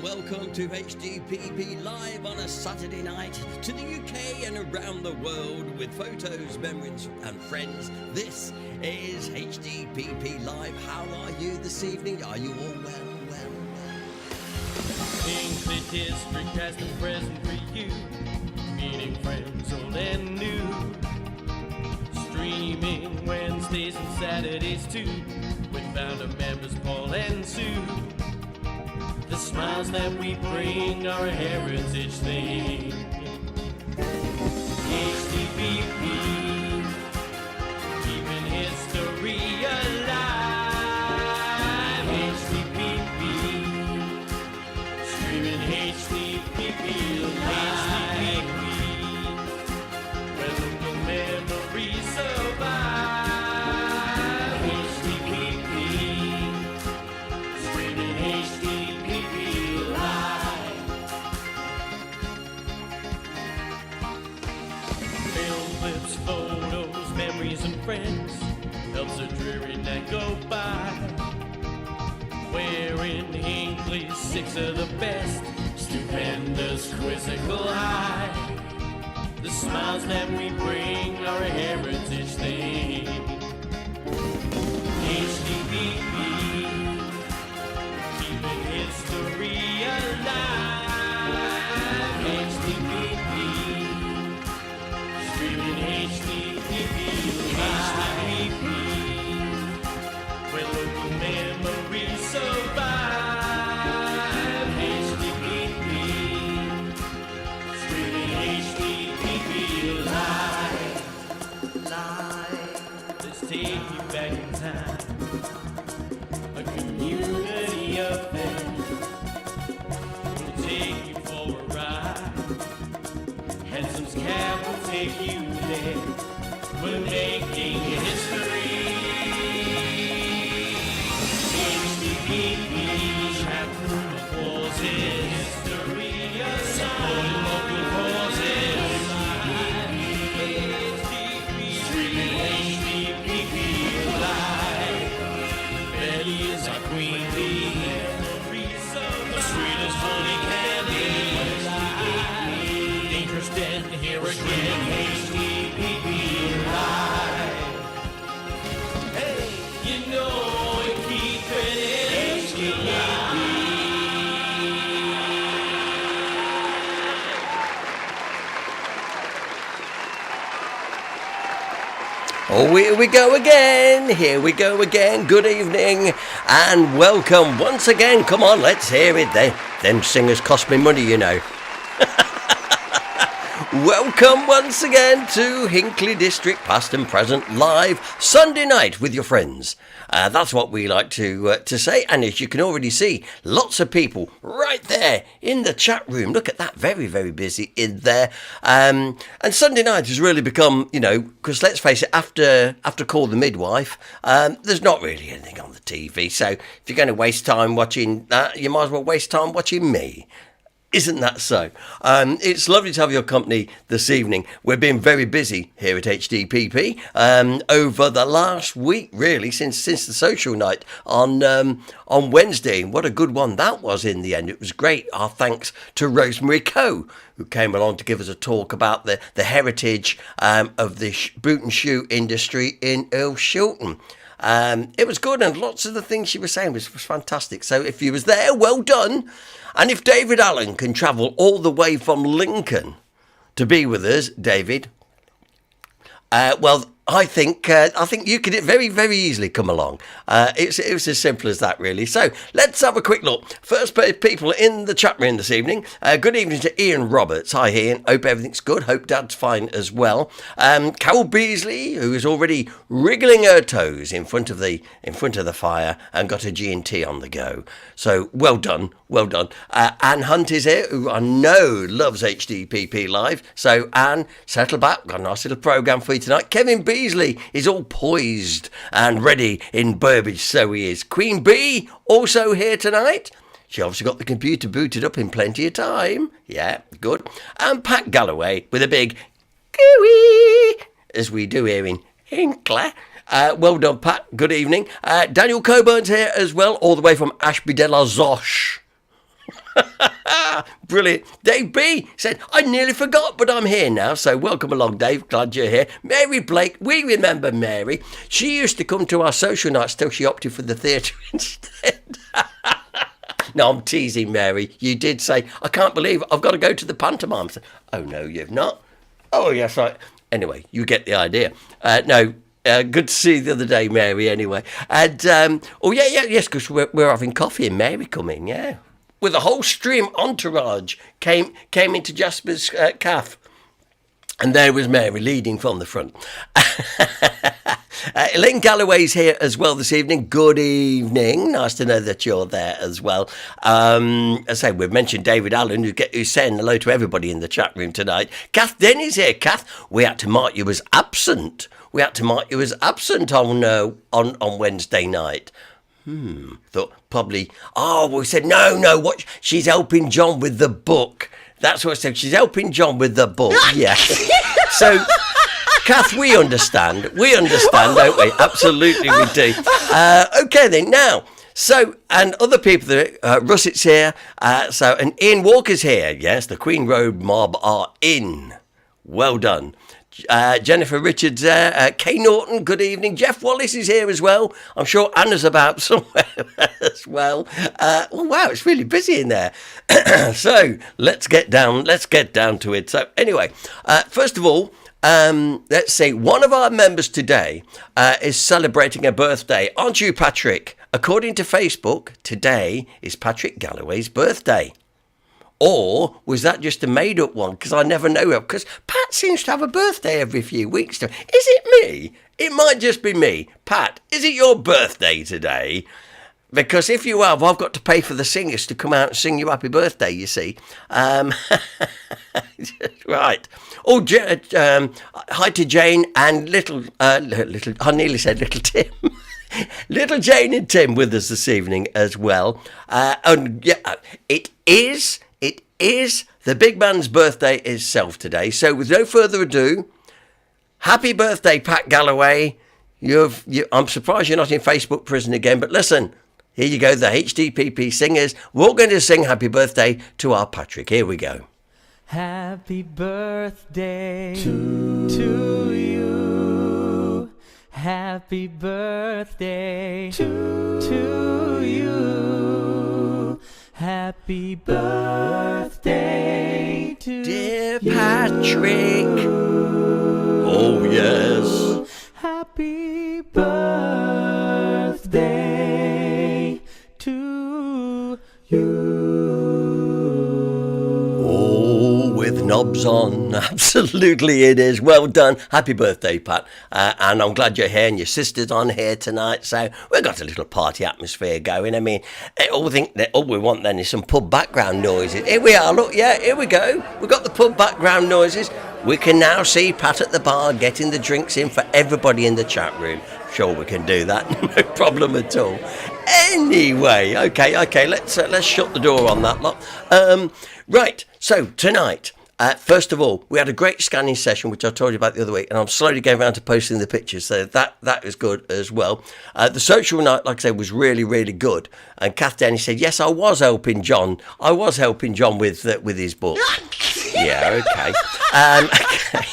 Welcome to HDPP Live on a Saturday night to the UK and around the world with photos, memories and friends. This is HDPP Live. How are you this evening? Are you all well? Hinckley District past and present for you, meeting friends old and new. Streaming Wednesdays and Saturdays too, with founder members Paul and Sue. The smiles that we bring are a heritage thing. HDPP, keeping history alive. HDPP, streaming HDPP live. Where local memories survive. HDPP, streaming HDPP. Photos, memories and friends helps a dreary night go by. Wearing Hinckley's six of the best, stupendous quizzical high. The smiles that we bring are a heritage thing. HDPP, keeping history alive. HDPP, streaming HDPP live. Where local memories survive. HDPP, streaming HDPP live. Let's take you back in time. A community affair. We'll take you for a ride. Henson's Cab will take you there. We're making history. HDPP, chapter applauses. History supporting local causes. Streaming HDPP live. Betty is our queen bee. The sweetest honey candy. Dangerous death here again. HDPP live. Hey, you know we keep it in HDPP. Oh, here we go again. Good evening and welcome once again. Come on, let's hear it. Them singers cost me money, you know. Welcome once again to Hinckley District Past and Present Live Sunday night with your friends. That's what we like to say, and as you can already see, lots of people right there in the chat room. Look at that, very, very busy in there. And Sunday night has really become, because let's face it, after Call the Midwife, there's not really anything on the TV. So if you're going to waste time watching that, you might as well waste time watching me. Isn't that so? It's lovely to have your company this evening. We've been very busy here at HDPP over the last week, really, since the social night on Wednesday. What a good one that was in the end. It was great. Our thanks to Rosemary Coe, who came along to give us a talk about the heritage of the boot and shoe industry in Earl Shilton. It was good, and lots of the things she was saying was fantastic. So if you was there, well done. And if David Allen can travel all the way from Lincoln to be with us, David, well, I think you could very, very easily come along. It was as simple as that, really. So let's have a quick look. First people in the chat room this evening. Good evening to Ian Roberts. Hi, Ian. Hope everything's good. Hope Dad's fine as well. Carol Beasley, who is already wriggling her toes in front of the fire and got a G&T on the go. So well done, well done. Anne Hunt is here, who I know loves HDPP Live. So Anne, settle back. Got a nice little programme for you tonight. Kevin Beasley is all poised and ready in Burbage, so he is. Queen Bee also here tonight. She obviously got the computer booted up in plenty of time. Yeah, good. And Pat Galloway with a big gooey, as we do here in Hinckley. Well done, Pat. Good evening. Daniel Coburn's here as well, all the way from Ashby de la Zoche. Brilliant. Dave B said, I nearly forgot, but I'm here now. So welcome along, Dave. Glad you're here. Mary Blake, we remember Mary. She used to come to our social nights till she opted for the theatre instead. No, I'm teasing, Mary. You did say, I can't believe it. I've got to go to the pantomime. Oh, no, you've not. Oh, yes, I... Anyway, you get the idea. No, good to see you the other day, Mary, anyway. And, yes, because we're having coffee and Mary come in, yeah. With a whole stream entourage came into Jasper's calf. And there was Mary leading from the front. Elaine Galloway's here as well this evening. Good evening. Nice to know that you're there as well. As I say, we've mentioned David Allen, who's saying hello to everybody in the chat room tonight. Kath Denny's here. Kath, we had to mark you as absent. On Wednesday night. Thought probably, we said, no, what? She's helping John with the book. That's what I said. She's helping John with the book. Yeah. So, Kath, we understand, don't we? Absolutely we do. Okay then, now, so, and other people, Russett's here, and Ian Walker's here. Yes, the Queen Road mob are in. Well done. Jennifer Richards there. Kay Norton, good evening. Jeff Wallace is here as well. I'm sure Anna's about somewhere as well. Wow, it's really busy in there. So let's get down to it. So anyway, first of all, let's say one of our members today is celebrating a birthday. Aren't you, Patrick? According to Facebook, today is Patrick Galloway's birthday. Or was that just a made-up one? Because I never know. Because Pat seems to have a birthday every few weeks. Is it me? It might just be me. Pat, is it your birthday today? Because if you have, I've got to pay for the singers to come out and sing you happy birthday, you see. Right. Oh, hi to Jane and little, I nearly said little Tim. Little Jane and Tim with us this evening as well. And yeah, it is the big man's birthday itself today. So with no further ado, happy birthday, Pat Galloway. I'm surprised you're not in Facebook prison again, but listen, here you go, the HDPP singers. We're going to sing happy birthday to our Patrick. Here we go. Happy birthday to you. Happy birthday to you. Happy birthday to dear Patrick. Oh, yes. Happy birthday to you. Oh, with knobs on. Absolutely it is. Well done. Happy birthday, Pat. And I'm glad you're here and your sister's on here tonight. So we've got a little party atmosphere going. I mean, all we want then is some pub background noises. Here we are. Look, yeah, here we go. We've got the pub background noises. We can now see Pat at the bar getting the drinks in for everybody in the chat room. Sure, we can do that. No problem at all. Anyway, okay. Let's shut the door on that lot. Right. So tonight, first of all, we had a great scanning session, which I told you about the other week, and I'm slowly going around to posting the pictures, so that is good as well. The social night, like I said, was really, really good. And Kath Denny said, yes, I was helping John with his book. Yeah, okay. Okay.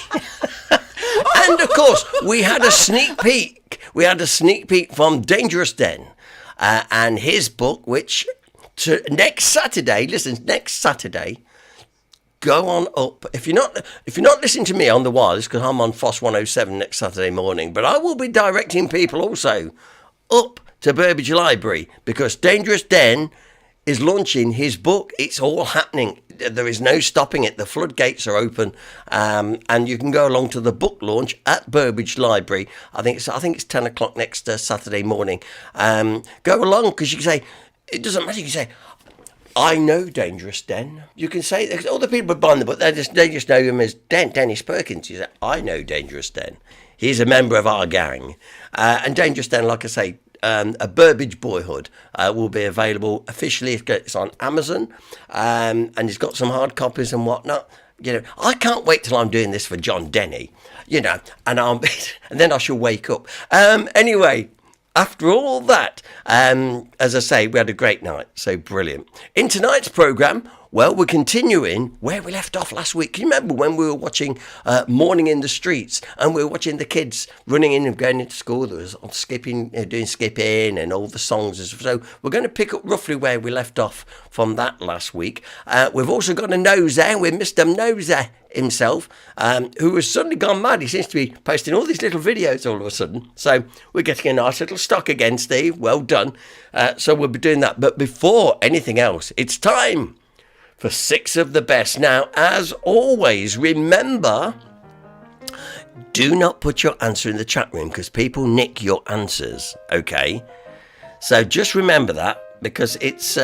And of course, we had a sneak peek. we had a sneak peek from Dangerous Den and his book, which next Saturday, go on up. If you're not listening to me on the wireless, because I'm on FOSS 107 next Saturday morning, but I will be directing people also up to Burbage Library, because Dangerous Den is launching his book. It's all happening. There is no stopping it. The floodgates are open, and you can go along to the book launch at Burbage Library. I think it's 10 o'clock next Saturday morning. Go along, because you can say, it doesn't matter. You can say, I know Dangerous Den. You can say, all the people buying the book, they just know him as Dennis Perkins. You say, I know Dangerous Den. He's a member of our gang. And Dangerous Den, like I say, A Burbage Boyhood will be available officially. It's on Amazon, and it's got some hard copies and whatnot. You know, I can't wait till I'm doing this for John Denny, you know, and then I shall wake up. Anyway, after all that, as I say, we had a great night, so brilliant. In tonight's programme, well, we're continuing where we left off last week. Can you remember when we were watching Morning in the Streets, and we were watching the kids running in and going into school? There was skipping, doing skipping and all the songs. So we're going to pick up roughly where we left off from that last week. We've also got a Noser with Mr. Noser himself, who has suddenly gone mad. He seems to be posting all these little videos all of a sudden. So we're getting a nice little stock again, Steve. Well done. So we'll be doing that. But before anything else, it's time for 6 of the best. Now, as always, remember, do not put your answer in the chat room, because people nick your answers, okay? So just remember that, because it's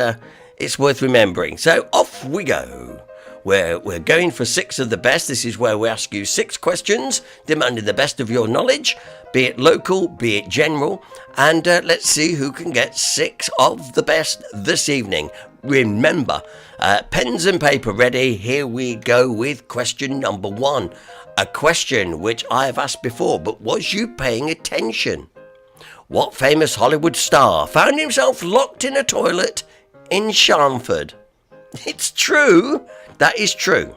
worth remembering. So off we go. We're going for 6 of the best. This is where we ask you 6 questions demanding the best of your knowledge, be it local, be it general, and let's see who can get 6 of the best this evening. Remember, pens and paper ready. Here we go with question number 1. A question which I have asked before, but was you paying attention? What famous Hollywood star found himself locked in a toilet in Sharnford? It's true. That is true.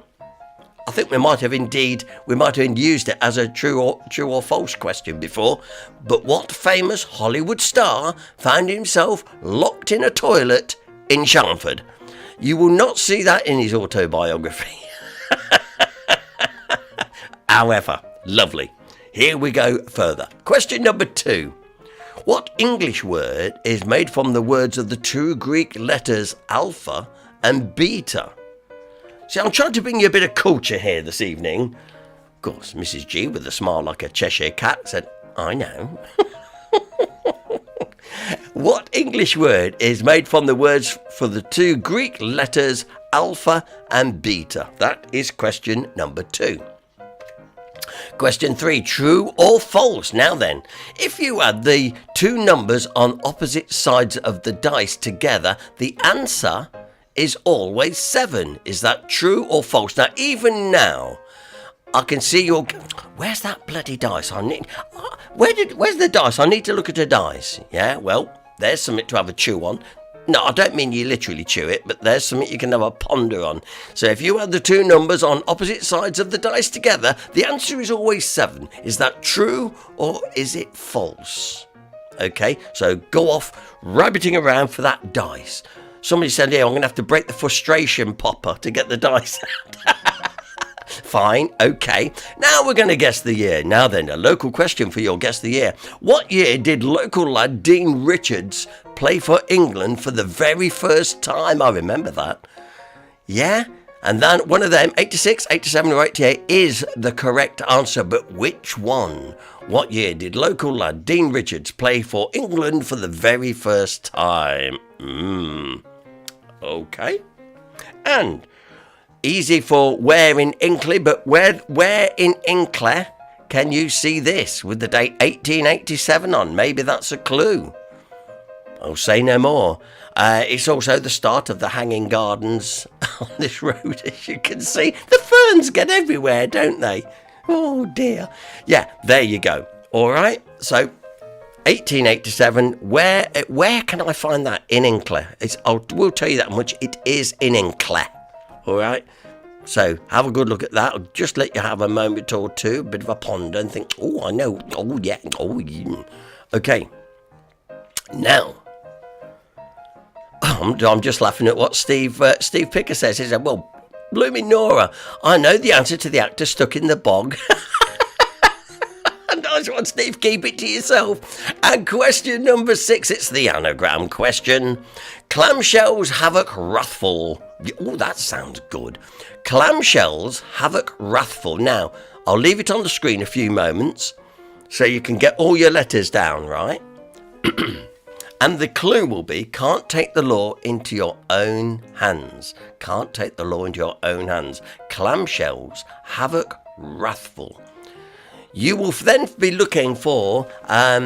I think we might have used it as a true or false question before. But what famous Hollywood star found himself locked in a toilet in Sharnford? You will not see that in his autobiography. However, lovely. Here we go further. Question number 2. What English word is made from the words of the 2 Greek letters alpha and beta? See, I'm trying to bring you a bit of culture here this evening. Of course, Mrs. G, with a smile like a Cheshire cat, said, I know. What English word is made from the words for the 2 Greek letters alpha and beta? That is question number 2. Question 3, true or false? Now then, if you add the 2 numbers on opposite sides of the dice together, the answer is always 7. Is that true or false? Now, even now, I can see your... Where's that bloody dice? Where's the dice? I need to look at the dice. Yeah, well, there's something to have a chew on. No, I don't mean you literally chew it, but there's something you can have a ponder on. So if you add the 2 numbers on opposite sides of the dice together, the answer is always 7. Is that true or is it false? Okay, so go off rabbiting around for that dice. Somebody said, I'm going to have to break the frustration popper to get the dice out. Fine, okay. Now we're going to guess the year. Now then, a local question for your guess the year. What year did local lad Dean Richards play for England for the very first time? I remember that. Yeah? And then one of them, 86, 87 or 88, is the correct answer. But which one? What year did local lad Dean Richards play for England for the very first time? Okay. And easy for where in Hinckley, but where in Hinckley can you see this with the date 1887 on? Maybe that's a clue. I'll say no more. It's also the start of the hanging gardens on this road, as you can see. The ferns get everywhere, don't they? Oh dear. Yeah, there you go. All right. So 1887. Where can I find that in Hinckley? We'll tell you that much. It is in Hinckley. All right. So have a good look at that. I'll just let you have a moment or two, a bit of a ponder, and think, oh, I know. Oh, yeah. Oh, yeah. Okay. Now, I'm just laughing at what Steve Picker says. He said, well, blooming Nora, I know the answer to the actor stuck in the bog. Nice one, Steve. Keep it to yourself. And question number 6, it's the anagram question. Clamshells havoc wrathful. Oh, that sounds good. Clamshells havoc wrathful. Now, I'll leave it on the screen a few moments so you can get all your letters down, right? And the clue will be, can't take the law into your own hands. Can't take the law into your own hands. Clamshells havoc wrathful. You will then be looking for a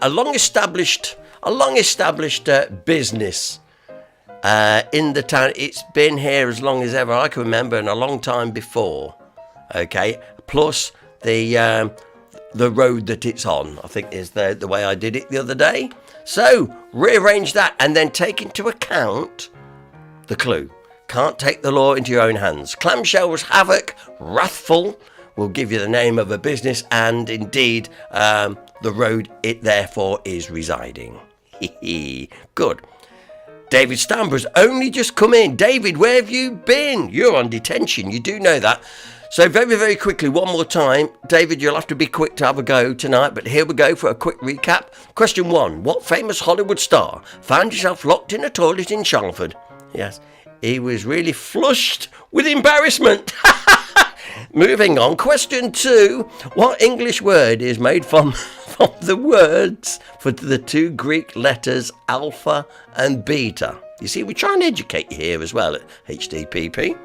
long-established business in the town. It's been here as long as ever I can remember, and a long time before. Okay, plus the road that it's on, I think is the way I did it the other day. So rearrange that and then take into account the clue. Can't take the law into your own hands. Clamshells havoc wrathful will give you the name of a business and indeed the road it therefore is residing. Good. David Stamber's only just come in. David, where have you been? You're on detention. You do know that. So very, very quickly, one more time. David, you'll have to be quick to have a go tonight, but here we go for a quick recap. Question 1. What famous Hollywood star found himself locked in a toilet in Chelmsford? Yes, he was really flushed with embarrassment. Moving on. Question 2. What English word is made from the words for the 2 Greek letters alpha and beta? You see, we try and educate you here as well at HDPP.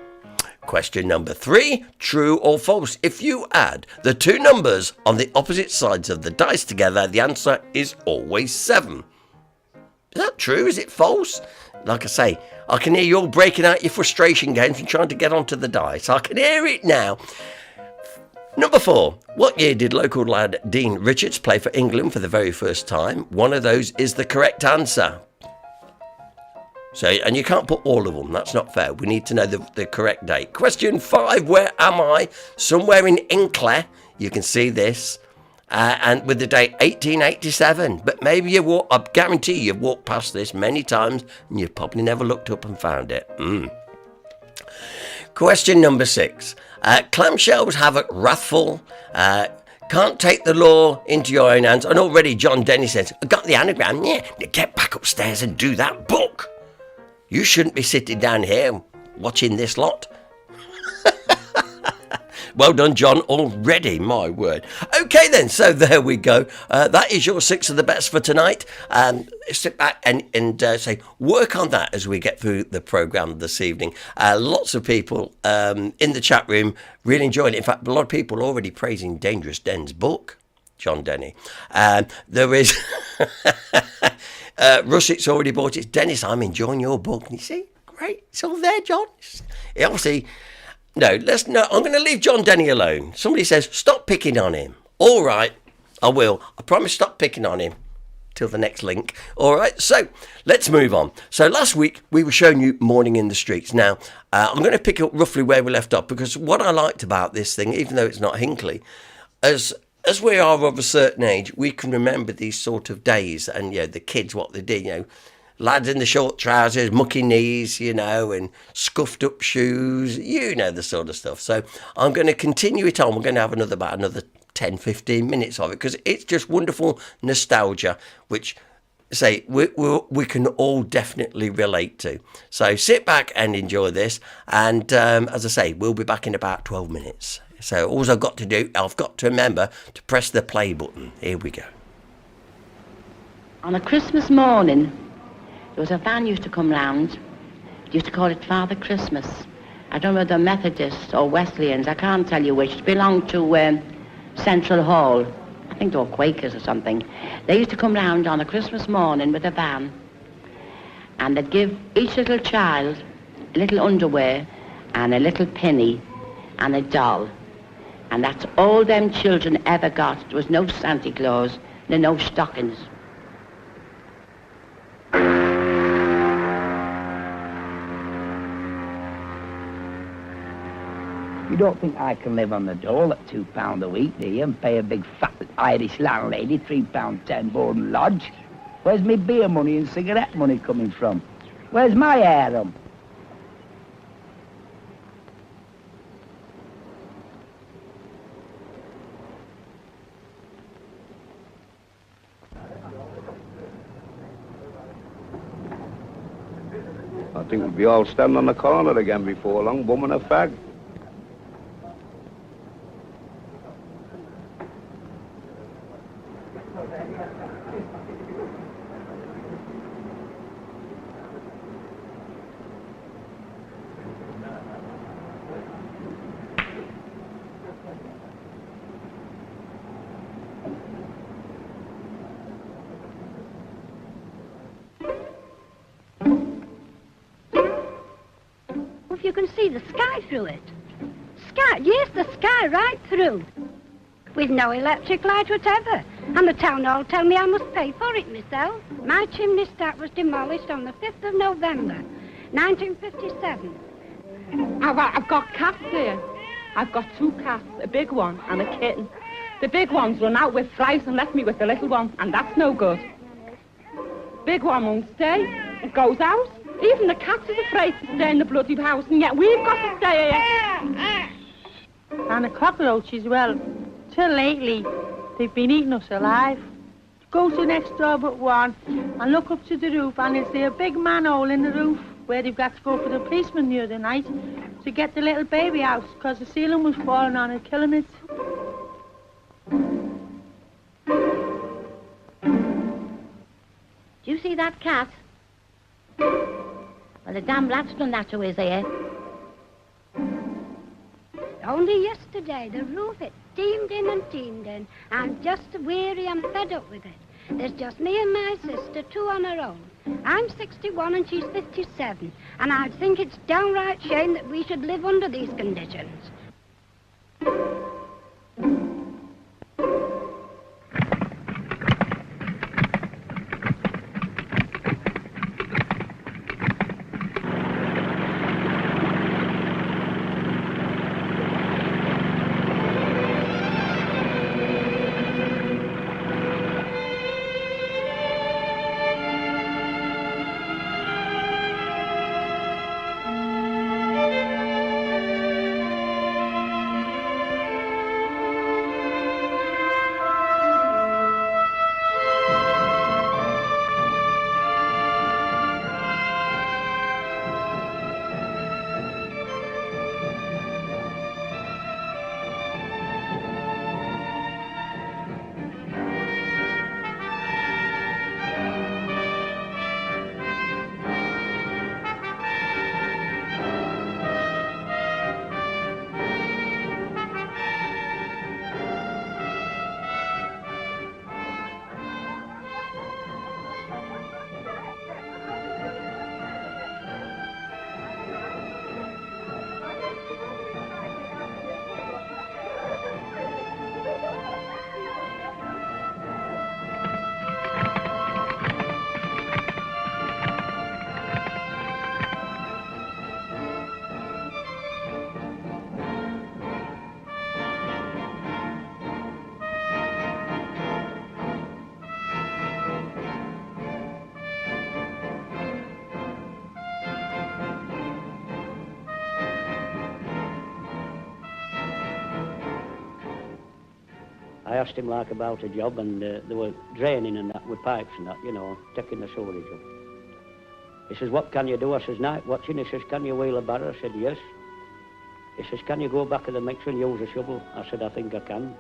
Question number 3. True or false? If you add the 2 numbers on the opposite sides of the dice together, the answer is always 7. Is that true? Is it false? Like I say, I can hear you all breaking out your frustration games and trying to get onto the dice. I can hear it now. Number 4. What year did local lad Dean Richards play for England for the very first time? One of those is the correct answer. So, and you can't put all of them. That's not fair. We need to know the correct date. Question 5. Where am I? Somewhere in Hinckley. You can see this. And with the date 1887. But maybe I guarantee you've walked past this many times and you've probably never looked up and found it. Question number 6. Clamshells havoc wrathful. Can't take the law into your own hands. And already John Denny says, I got the anagram. Yeah, get back upstairs and do that book. You shouldn't be sitting down here watching this lot. Well done, John, already, my word. Okay, then, so there we go. That is your 6 of the best for tonight. Sit back and say, work on that as we get through the programme this evening. Lots of people in the chat room really enjoying it. In fact, a lot of people already praising Dangerous Den's book, John Denny. There is... Russet's already bought it. Dennis, I'm enjoying your book. And you see, great. It's all there, John. Obviously... No, I'm going to leave John Denny alone. Somebody says, stop picking on him. All right, I will. I promise stop picking on him till the next link. All right, so let's move on. So last week, we were showing you Morning in the Streets. Now, I'm going to pick up roughly where we left off, because what I liked about this thing, even though it's not Hinckley, as we are of a certain age, we can remember these sort of days and, the kids, what they did, lads in the short trousers, mucky knees, and scuffed up shoes, the sort of stuff. So I'm going to continue it on. We're going to have another 10, 15 minutes of it, because it's just wonderful nostalgia, which, we can all definitely relate to. So sit back and enjoy this. And as I say, we'll be back in about 12 minutes. So all I've got to do, I've got to remember to press the play button. Here we go. On a Christmas morning, there was a van used to come round. Used to call it Father Christmas. I don't know whether Methodists or Wesleyans, I can't tell you which. It belonged to Central Hall. I think they were Quakers or something. They used to come round on a Christmas morning with a van, and they'd give each little child a little underwear and a little penny and a doll. And that's all them children ever got. There was no Santa Claus, no stockings. You don't think I can live on the dole at £2 a week, do you, and pay a big fat Irish landlady, £3.10 board and lodge. Where's me beer money and cigarette money coming from? Where's my harem? I think we'll be all standing on the corner again before long, bumming a fag. If you can see the sky through it. Sky, yes, the sky right through. With no electric light whatever. And the town hall tell me I must pay for it myself. My chimney stack was demolished on the 5th of November, 1957. I've got cats here. I've got 2 cats, a big one and a kitten. The big one's run out with flies and left me with the little one, and that's no good. Big one won't stay. It goes out. Even the cats is afraid to stay in the bloody house, and yet we've got to stay here. And the cockroaches, well, till lately, they've been eating us alive. Go to next door but one and look up to the roof, and you'll see a big manhole in the roof where they've got to go for the policeman the other night to get the little baby out because the ceiling was falling on it, killing it. Do you see that cat? Well, the damn rat's done that to his ear. Only yesterday, the roof, it steamed in and teamed in. I'm just weary and fed up with it. There's just me and my sister, 2 on her own. I'm 61 and she's 57, and I think it's downright shame that we should live under these conditions. I asked him like about a job, and they were draining and that with pipes and that, you know, taking the sewerage up. He says, what can you do? I says, night watching. He says, can you wheel a barrow? I said, yes. He says, can you go back of the mixer and use a shovel? I said, I think I can.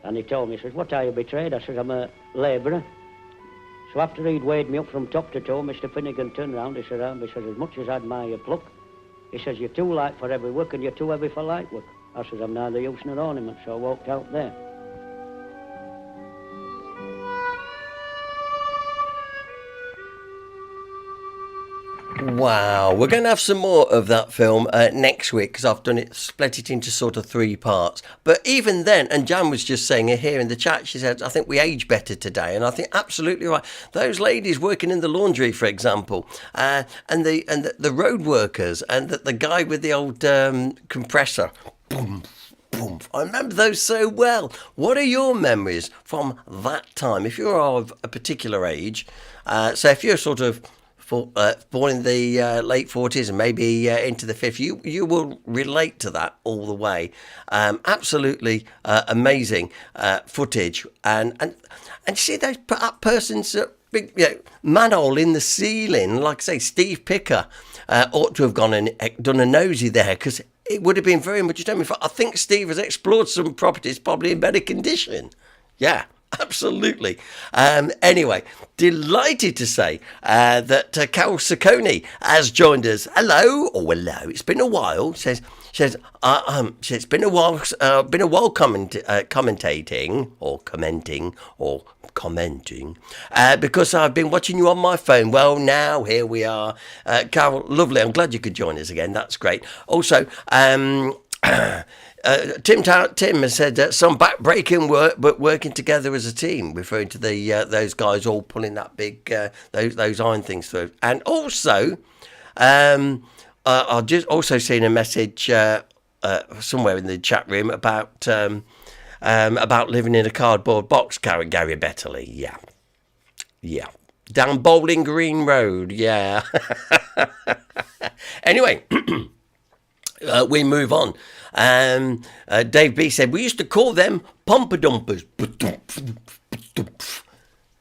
And he told me, he says, what are you betrayed? I says, I'm a labourer. So after he'd weighed me up from top to toe, Mr. Finnegan turned round, he said, as much as I admire pluck, he says, you're too light for heavy work and you're too heavy for light work. I says, I'm neither use nor ornament, so I walked out there. Wow, we're going to have some more of that film next week because I've done it, split it into sort of 3 parts. But even then, and Jan was just saying it here in the chat, she said, I think we age better today. And I think absolutely right. Those ladies working in the laundry, for example, and the road workers, and the guy with the old compressor, boom, boom. I remember those so well. What are your memories from that time? If you're of a particular age, so if you're sort of born in the late 40s and maybe into the 50s, you will relate to that all the way. Absolutely amazing footage. And see those persons, big manhole in the ceiling, like I say, Steve Picker ought to have gone and done a nosy there, because it would have been very much a shame. I think Steve has explored some properties probably in better condition. Yeah. Absolutely. Anyway, delighted to say that Carol Saccone has joined us. Hello. It's been a while. Says it's been a while. Commentating or commenting because I've been watching you on my phone. Well, now here we are, Carol. Lovely. I'm glad you could join us again. That's great. Also, Tim has said some back-breaking work, but working together as a team, referring to the those guys all pulling that big those iron things through. And also, I've just also seen a message somewhere in the chat room about living in a cardboard box. Gary Betterley, yeah, down Bowling Green Road, yeah. Anyway. We move on. Dave B said, we used to call them pumper-dumpers.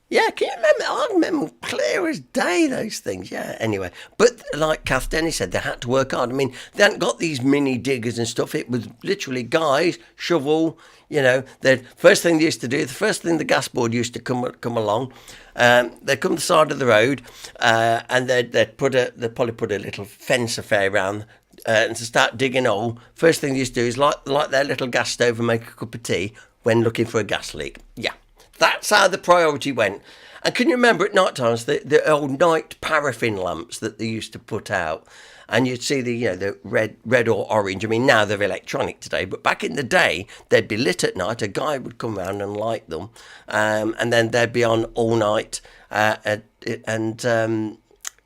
Yeah, can you remember? I remember clear as day, those things. Yeah, anyway. But like Kath Dennis said, they had to work hard. I mean, they hadn't got these mini diggers and stuff. It was literally guys, shovel, the first thing they used to do, the first thing the gas board used to come along, they'd come to the side of the road, and they'd probably put a little fence affair around and to start digging a hole. First thing they used to do is light their little gas stove and make a cup of tea when looking for a gas leak. Yeah, that's how the priority went. And can you remember at night times the old night paraffin lamps that they used to put out? And you'd see the red or orange. I mean, now they're electronic today, but back in the day, they'd be lit at night. A guy would come around and light them, and then they'd be on all night.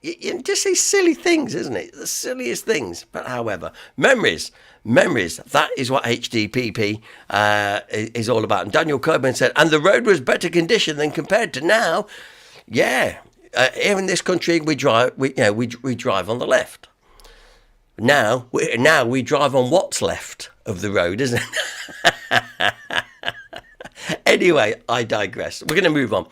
Just these silly things, isn't it? The silliest things. But however, memories. That is what HDPP is all about. And Daniel Coburn said, and the road was better condition than compared to now. Yeah, here in this country, we drive on the left. Now we drive on what's left of the road, isn't it? Anyway, I digress. We're going to move on.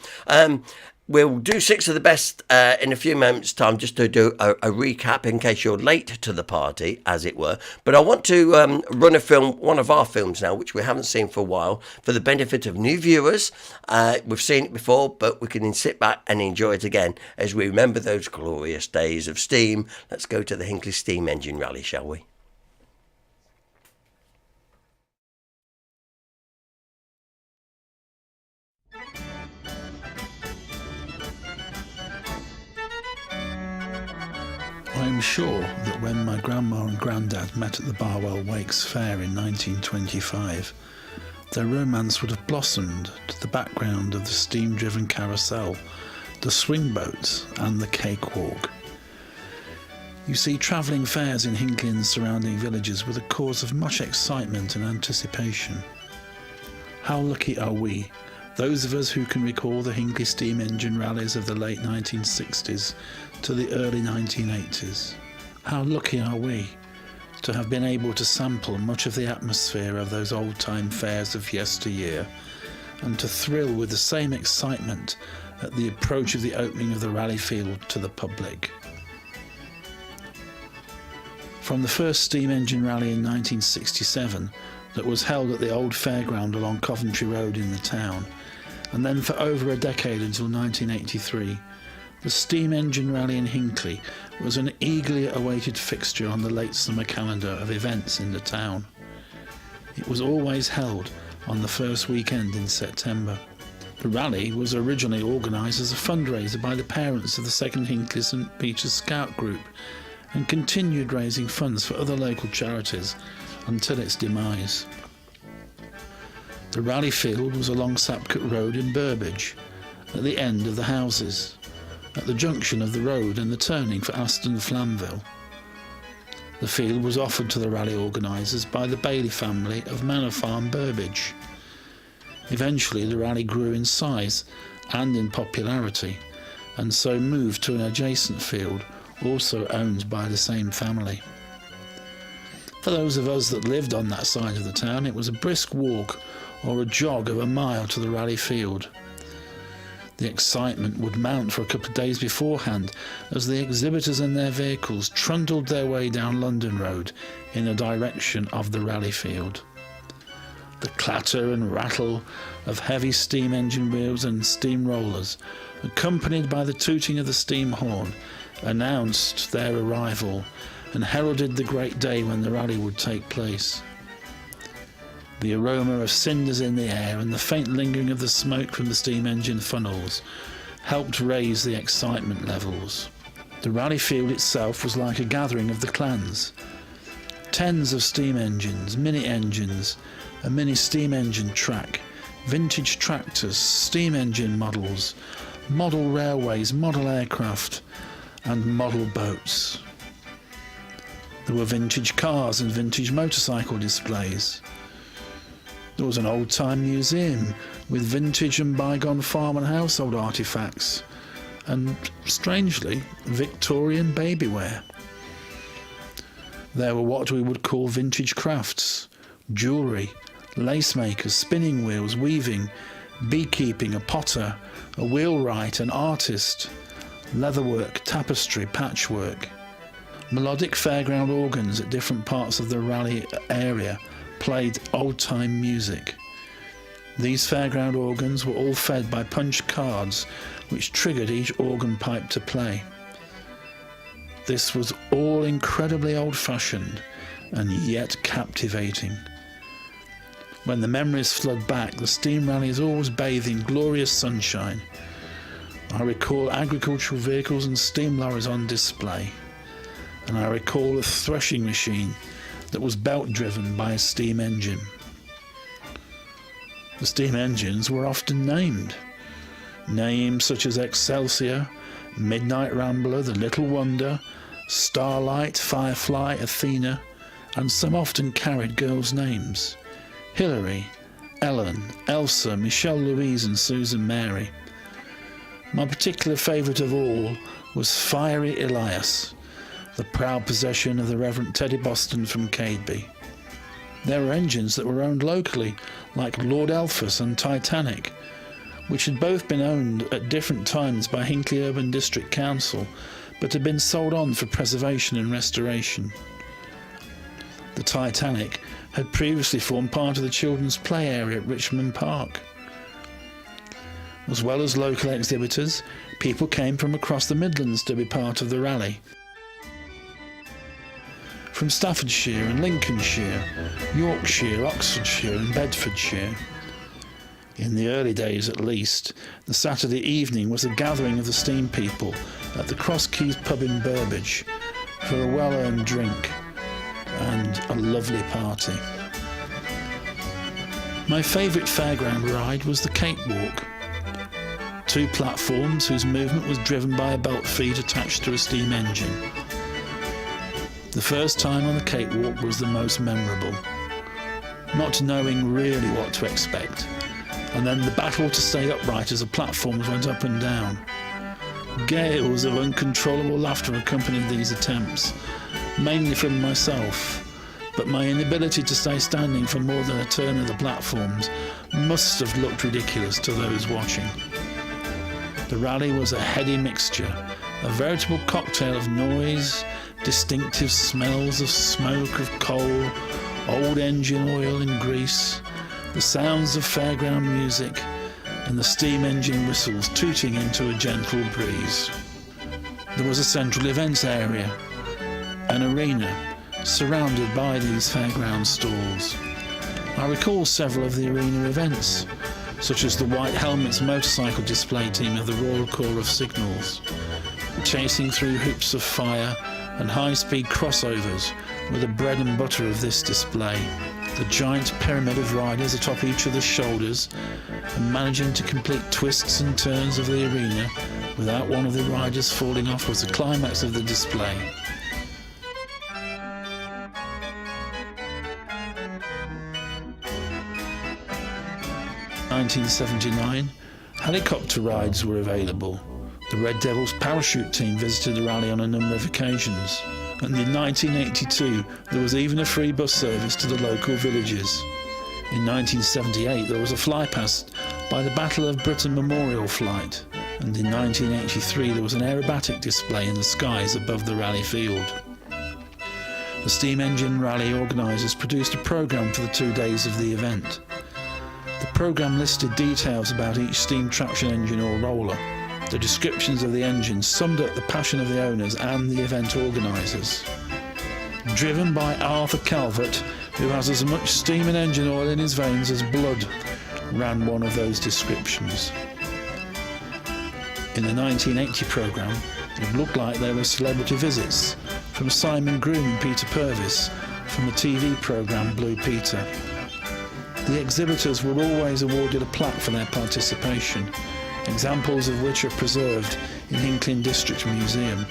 We'll do 6 of the best in a few moments' time, just to do a recap in case you're late to the party, as it were. But I want to run one of our films now, which we haven't seen for a while, for the benefit of new viewers. We've seen it before, but we can sit back and enjoy it again as we remember those glorious days of steam. Let's go to the Hinckley Steam Engine Rally, shall we? I'm sure that when my grandma and granddad met at the Barwell Wakes Fair in 1925, their romance would have blossomed to the background of the steam-driven carousel, the swing boats and the cakewalk. You see, travelling fairs in Hinckley and surrounding villages were the cause of much excitement and anticipation. How lucky are we, those of us who can recall the Hinckley steam engine rallies of the late 1960s to the early 1980s. How lucky are we to have been able to sample much of the atmosphere of those old-time fairs of yesteryear, and to thrill with the same excitement at the approach of the opening of the rally field to the public. From the first steam engine rally in 1967 that was held at the old fairground along Coventry Road in the town, and then for over a decade until 1983, the steam engine rally in Hinckley was an eagerly awaited fixture on the late summer calendar of events in the town. It was always held on the first weekend in September. The rally was originally organised as a fundraiser by the parents of the 2nd Hinckley St Peter's Scout Group, and continued raising funds for other local charities until its demise. The rally field was along Sapcut Road in Burbage, at the end of the houses, at the junction of the road and the turning for Aston Flamville. The field was offered to the rally organisers by the Bailey family of Manor Farm, Burbage. Eventually the rally grew in size and in popularity, and so moved to an adjacent field also owned by the same family. For those of us that lived on that side of the town, it was a brisk walk or a jog of a mile to the rally field. The excitement would mount for a couple of days beforehand as the exhibitors and their vehicles trundled their way down London Road in the direction of the rally field. The clatter and rattle of heavy steam engine wheels and steam rollers, accompanied by the tooting of the steam horn, announced their arrival and heralded the great day when the rally would take place. The aroma of cinders in the air and the faint lingering of the smoke from the steam engine funnels helped raise the excitement levels. The rally field itself was like a gathering of the clans. Tens of steam engines, mini engines, a mini steam engine track, vintage tractors, steam engine models, model railways, model aircraft, and model boats. There were vintage cars and vintage motorcycle displays. There was an old-time museum with vintage and bygone farm and household artefacts, and, strangely, Victorian babywear. There were what we would call vintage crafts, jewellery, lace makers, spinning wheels, weaving, beekeeping, a potter, a wheelwright, an artist, leatherwork, tapestry, patchwork. Melodic fairground organs at different parts of the rally area played old-time music. These fairground organs were all fed by punch cards which triggered each organ pipe to play. This was all incredibly old-fashioned and yet captivating. When the memories flood back, the steam rally is always bathed in glorious sunshine. I recall agricultural vehicles and steam lorries on display, and I recall a threshing machine that was belt-driven by a steam engine. The steam engines were often named. Names such as Excelsior, Midnight Rambler, The Little Wonder, Starlight, Firefly, Athena, and some often carried girls' names. Hilary, Ellen, Elsa, Michelle Louise and Susan Mary. My particular favourite of all was Fiery Elias, the proud possession of the Reverend Teddy Boston from Cadeby. There were engines that were owned locally, like Lord Elphus and Titanic, which had both been owned at different times by Hinckley Urban District Council, but had been sold on for preservation and restoration. The Titanic had previously formed part of the children's play area at Richmond Park. As well as local exhibitors, people came from across the Midlands to be part of the rally. From Staffordshire and Lincolnshire, Yorkshire, Oxfordshire and Bedfordshire. In the early days at least, the Saturday evening was a gathering of the steam people at the Cross Keys pub in Burbage for a well-earned drink and a lovely party. My favourite fairground ride was the cakewalk. 2 platforms whose movement was driven by a belt feed attached to a steam engine. The first time on the cakewalk was the most memorable, not knowing really what to expect, and then the battle to stay upright as the platforms went up and down. Gales of uncontrollable laughter accompanied these attempts, mainly from myself, but my inability to stay standing for more than a turn of the platforms must have looked ridiculous to those watching. The rally was a heady mixture, a veritable cocktail of noise, distinctive smells of smoke, of coal, old engine oil and grease, the sounds of fairground music, and the steam engine whistles tooting into a gentle breeze. There was a central events area, an arena, surrounded by these fairground stalls. I recall several of the arena events, such as the White Helmets motorcycle display team of the Royal Corps of Signals, chasing through hoops of fire and high-speed crossovers were the bread and butter of this display. The giant pyramid of riders atop each other's shoulders and managing to complete twists and turns of the arena without one of the riders falling off was the climax of the display. 1979, helicopter rides were available. The Red Devils parachute team visited the rally on a number of occasions. And in 1982, there was even a free bus service to the local villages. In 1978, there was a flypast by the Battle of Britain Memorial Flight. And in 1983, there was an aerobatic display in the skies above the rally field. The Steam Engine Rally organisers produced a programme for the 2 days of the event. The programme listed details about each steam traction engine or roller. The descriptions of the engines summed up the passion of the owners and the event organisers. Driven by Arthur Calvert, who has as much steam and engine oil in his veins as blood, ran one of those descriptions. In the 1980 programme, it looked like there were celebrity visits from Simon Groom and Peter Purvis from the TV programme Blue Peter. The exhibitors were always awarded a plaque for their participation, examples of which are preserved in Hinckley District Museum.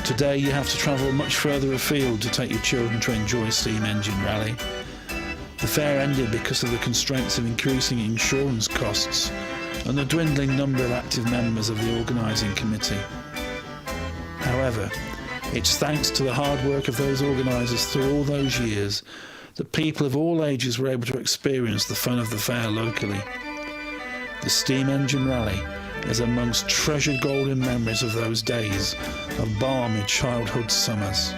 Today you have to travel much further afield to take your children to enjoy Steam Engine Rally. The fair ended because of the constraints of increasing insurance costs and the dwindling number of active members of the organising committee. However, it's thanks to the hard work of those organisers through all those years that people of all ages were able to experience the fun of the fair locally. The Steam Engine Rally is amongst treasured golden memories of those days of balmy childhood summers.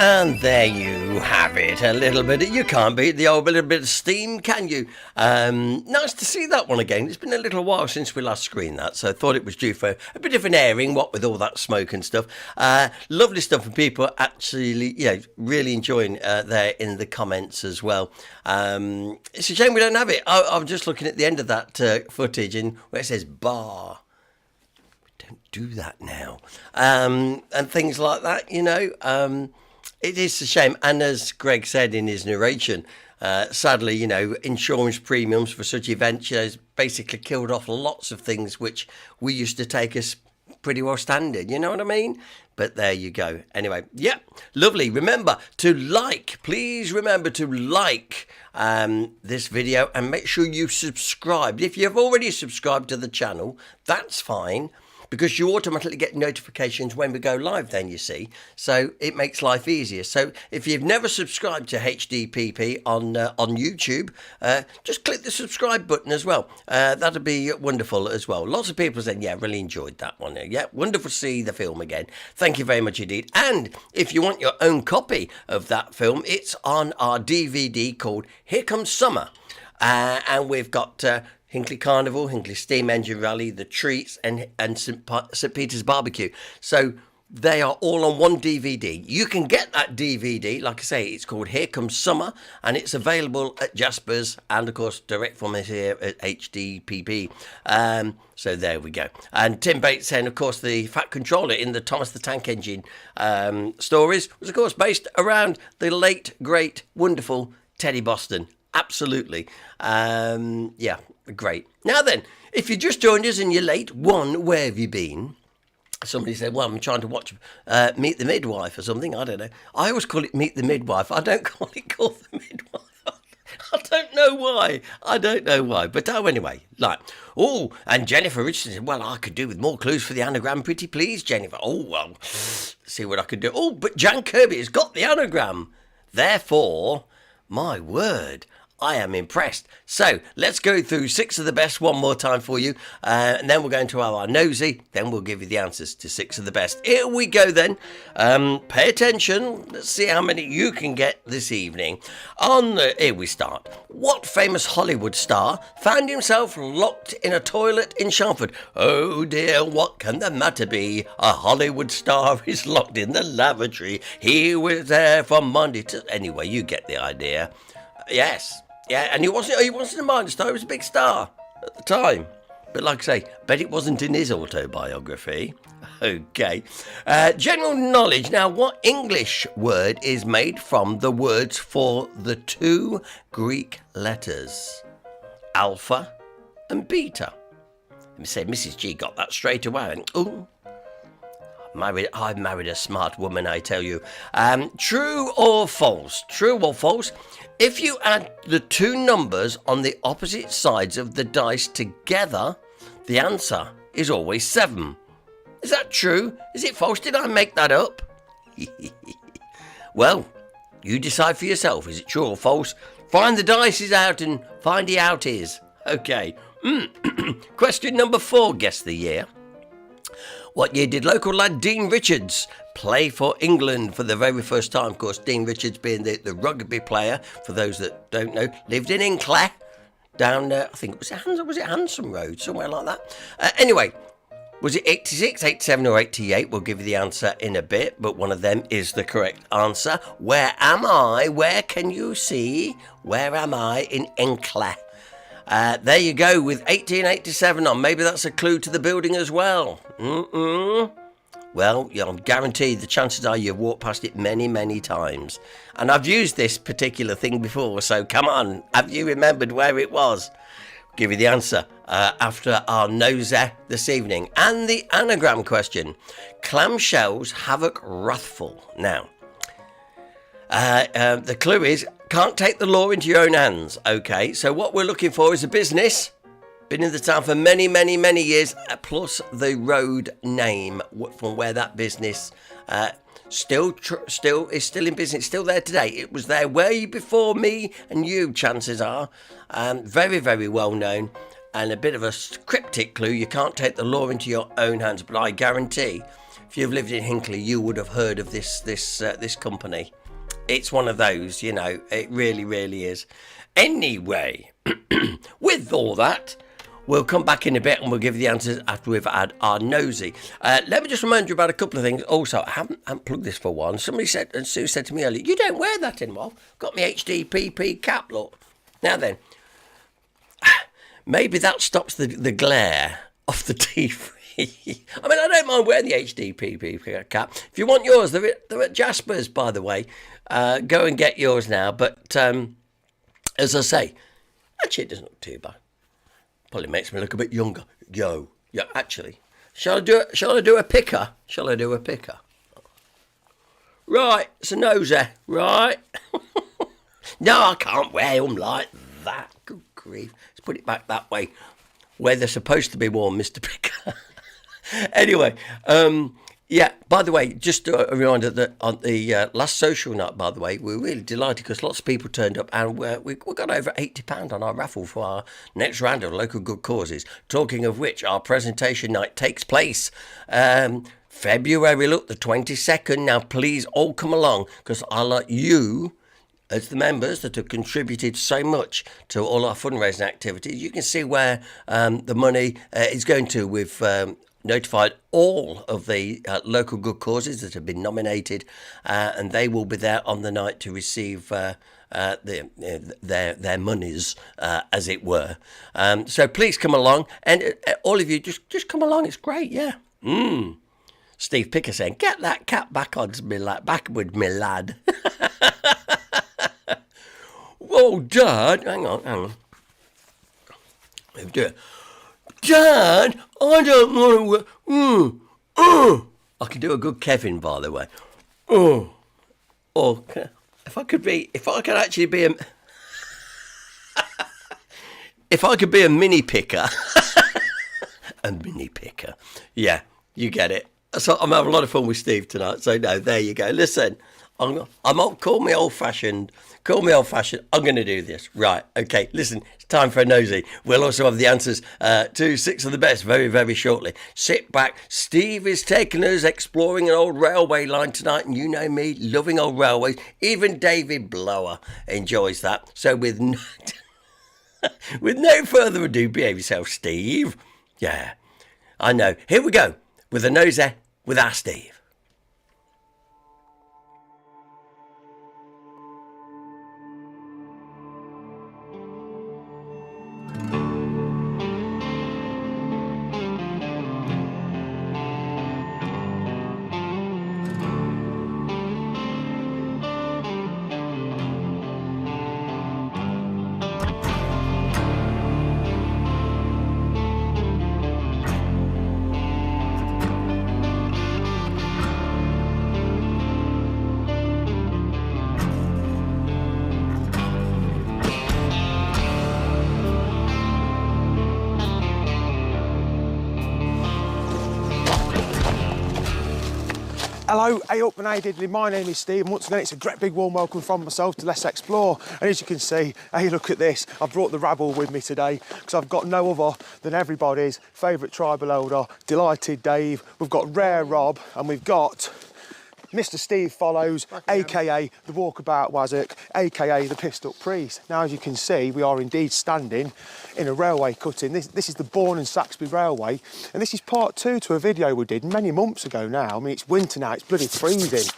And there you have it. A little bit. You can't beat the old little bit of steam, can you? Nice to see that one again. It's been a little while since we last screened that, so I thought it was due for a bit of an airing, what with all that smoke and stuff. Lovely stuff, and people actually, really enjoying there in the comments as well. It's a shame we don't have it. I'm just looking at the end of that footage, and where it says bar. Do that now, and things like that, it is a shame. And as Greg said in his narration, sadly, insurance premiums for such events has basically killed off lots of things which we used to take as pretty well standard, you know what I mean? But there you go. Anyway, lovely. Remember to please remember to like this video, and make sure you subscribe. If you've already subscribed to the channel, that's fine, because you automatically get notifications when we go live then, you see. So it makes life easier. So if you've never subscribed to HDPP on YouTube, just click the subscribe button as well. That'd be wonderful as well. Lots of people saying, really enjoyed that one. Yeah, wonderful to see the film again. Thank you very much indeed. And if you want your own copy of that film, it's on our DVD called Here Comes Summer. And we've got Hinckley Carnival, Hinckley Steam Engine Rally, the Treats, and St Peter's Barbecue. So they are all on one DVD. You can get that DVD, like I say, it's called Here Comes Summer, and it's available at Jasper's, and of course direct from us here at HDPP. So there we go. And Tim Bates saying, of course, the Fat Controller in the Thomas the Tank Engine stories was, of course, based around the late, great, wonderful Teddy Boston. Absolutely. Great. Now then, if you just joined us and you're late, where have you been? Somebody said, I'm trying to watch Meet the Midwife or something. I don't know. I always call it Meet the Midwife. I don't call it Call the Midwife. I don't know why. But anyway, and Jennifer Richardson said, I could do with more clues for the anagram, pretty please, Jennifer. See what I can do. But Jan Kirby has got the anagram. Therefore, my word, I am impressed. So let's go through 6 of the best one more time for you. And then we're going to have our nosy. Then we'll give you the answers to 6 of the best. Here we go then. Pay attention. Let's see how many you can get this evening. Here we start. What famous Hollywood star found himself locked in a toilet in Shamford? Oh dear, what can the matter be? A Hollywood star is locked in the lavatory. He was there from Monday to... Anyway, you get the idea. Yes. Yeah, and he wasn't a minor star, he was a big star at the time. But like I say, bet it wasn't in his autobiography. Okay. General knowledge. Now, what English word is made from the words for the 2 Greek letters? Alpha and beta. Let me say, Mrs. G got that straight away. I married a smart woman, I tell you. True or false? True or false? If you add the 2 numbers on the opposite sides of the dice together, the answer is always 7. Is that true? Is it false? Did I make that up? Well, you decide for yourself. Is it true or false? Find the dice out and find the out is. Okay. Question number 4, guess the year. What year did local lad Dean Richards play for England for the very first time? Of course, Dean Richards being the rugby player, for those that don't know, lived in Hinckley, down, I think was it Hanson Road, somewhere like that. Anyway, was it 86, 87 or 88? We'll give you the answer in a bit, but one of them is the correct answer. Where am I? Where can you see? Where am I in Hinckley? There you go, with 1887 on. Maybe that's a clue to the building as well. Well, I'm guaranteed the chances are you've walked past it many, many times. And I've used this particular thing before, so come on, have you remembered where it was? I'll give you the answer after our nosy this evening. And the anagram question. Clamshells havoc wrathful. Now, the clue is, can't take the law into your own hands. Okay, so what we're looking for is a business. Been in the town for many, many, many years, plus the road name from where that business still is still in business, still there today. It was there way before me and you, chances are. Very, very well known, and a bit of a cryptic clue. You can't take the law into your own hands, but I guarantee if you've lived in Hinckley, you would have heard of this company. It's one of those, you know, it really, really is. Anyway, with all that, we'll come back in a bit and we'll give you the answers after we've had our nosy. Let me just remind you about a couple of things. Also, I haven't plugged this for one. Somebody said, and Sue said to me earlier, you don't wear that anymore. Got my HDPP cap, look. Now then, maybe that stops the glare off the TV. I mean, I don't mind wearing the HDPP cap. If you want yours, they're at Jasper's, by the way. Go and get yours now. But as I say, actually, it doesn't look too bad. Probably makes me look a bit younger. Yeah, actually. Shall I do a picker? Shall I do a picker? Right, it's a nosy, right? No, I can't wear them like that. Good grief. Let's put it back that way, where they're supposed to be worn, Mr. Picker. Anyway, yeah, by the way, just a reminder that on the last social night, by the way, we were really delighted because lots of people turned up and we got over £80 on our raffle for our next round of local good causes. Talking of which, our presentation night takes place February, look, the 22nd. Now, please all come along because I like you as the members that have contributed so much to all our fundraising activities. You can see where the money is going to. We've notified all of the local good causes that have been nominated, and they will be there on the night to receive their monies, as it were. So please come along, and all of you just come along. It's great, yeah. Steve Picker saying, "Get that cap back on me, backward, me lad." Whoa, Dad! Hang on. Dad, I don't want to. I can do a good Kevin, by the way. Or if I could actually be a, if I could be a mini picker, a mini picker. Yeah, you get it. So I'm having a lot of fun with Steve tonight. So no, there you go. Listen, call me old fashioned. I'm going to do this. Right. Okay. Listen, it's time for a nosy. We'll also have the answers to 6 of the best very, very shortly. Sit back. Steve is taking us exploring an old railway line tonight. And you know me, loving old railways. Even David Blower enjoys that. So with no further ado, behave yourself, Steve. Yeah, I know. Here we go with a nosy with our Steve. Hello, hey up and hey diddly, my name is Steve and once again it's a great big warm welcome from myself to Let's Explore. And as you can see, hey look at this, I've brought the rabble with me today because I've got no other than everybody's favourite tribal elder, Delighted Dave. We've got Rare Rob and we've got Mr. Steve Follows, aka the Walkabout Wazzock, aka the Pissed Up Priest. Now as you can see, we are indeed standing in a railway cutting. This is the Bourne and Saxby Railway, and this is part 2 to a video we did many months ago now. I mean, it's winter now, it's bloody freezing.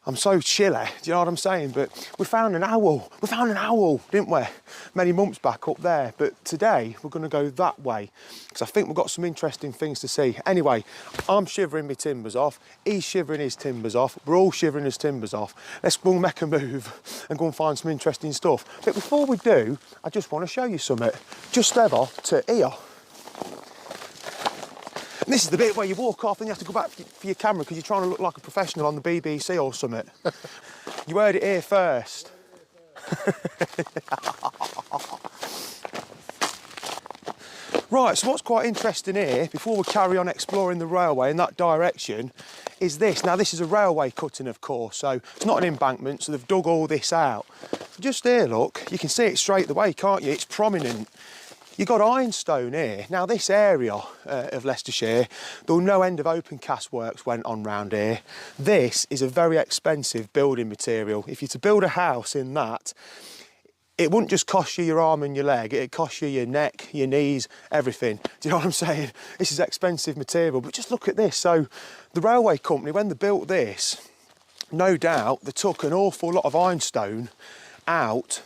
I'm so chilly, do you know what I'm saying? But we found an owl. We found an owl, didn't we? Many months back up there. But today we're going to go that way because I think we've got some interesting things to see. Anyway, I'm shivering my timbers off. He's shivering his timbers off. We're all shivering his timbers off. Let's go and make a move and go and find some interesting stuff. But before we do, I just want to show you something. Just over to here. And this is the bit where you walk off and you have to go back for your camera because you're trying to look like a professional on the BBC or something. You heard it here first. Right, so what's quite interesting here, before we carry on exploring the railway in that direction, is this. Now, this is a railway cutting, of course, so it's not an embankment, so they've dug all this out. Just here, look, you can see it straight away, can't you? It's prominent. You've got ironstone here. Now this area of Leicestershire, there were no end of open cast works went on round here. This is a very expensive building material. If you're to build a house in that, it wouldn't just cost you your arm and your leg, it'd cost you your neck, your knees, everything. Do you know what I'm saying? This is expensive material, but just look at this. So the railway company, when they built this, no doubt they took an awful lot of ironstone out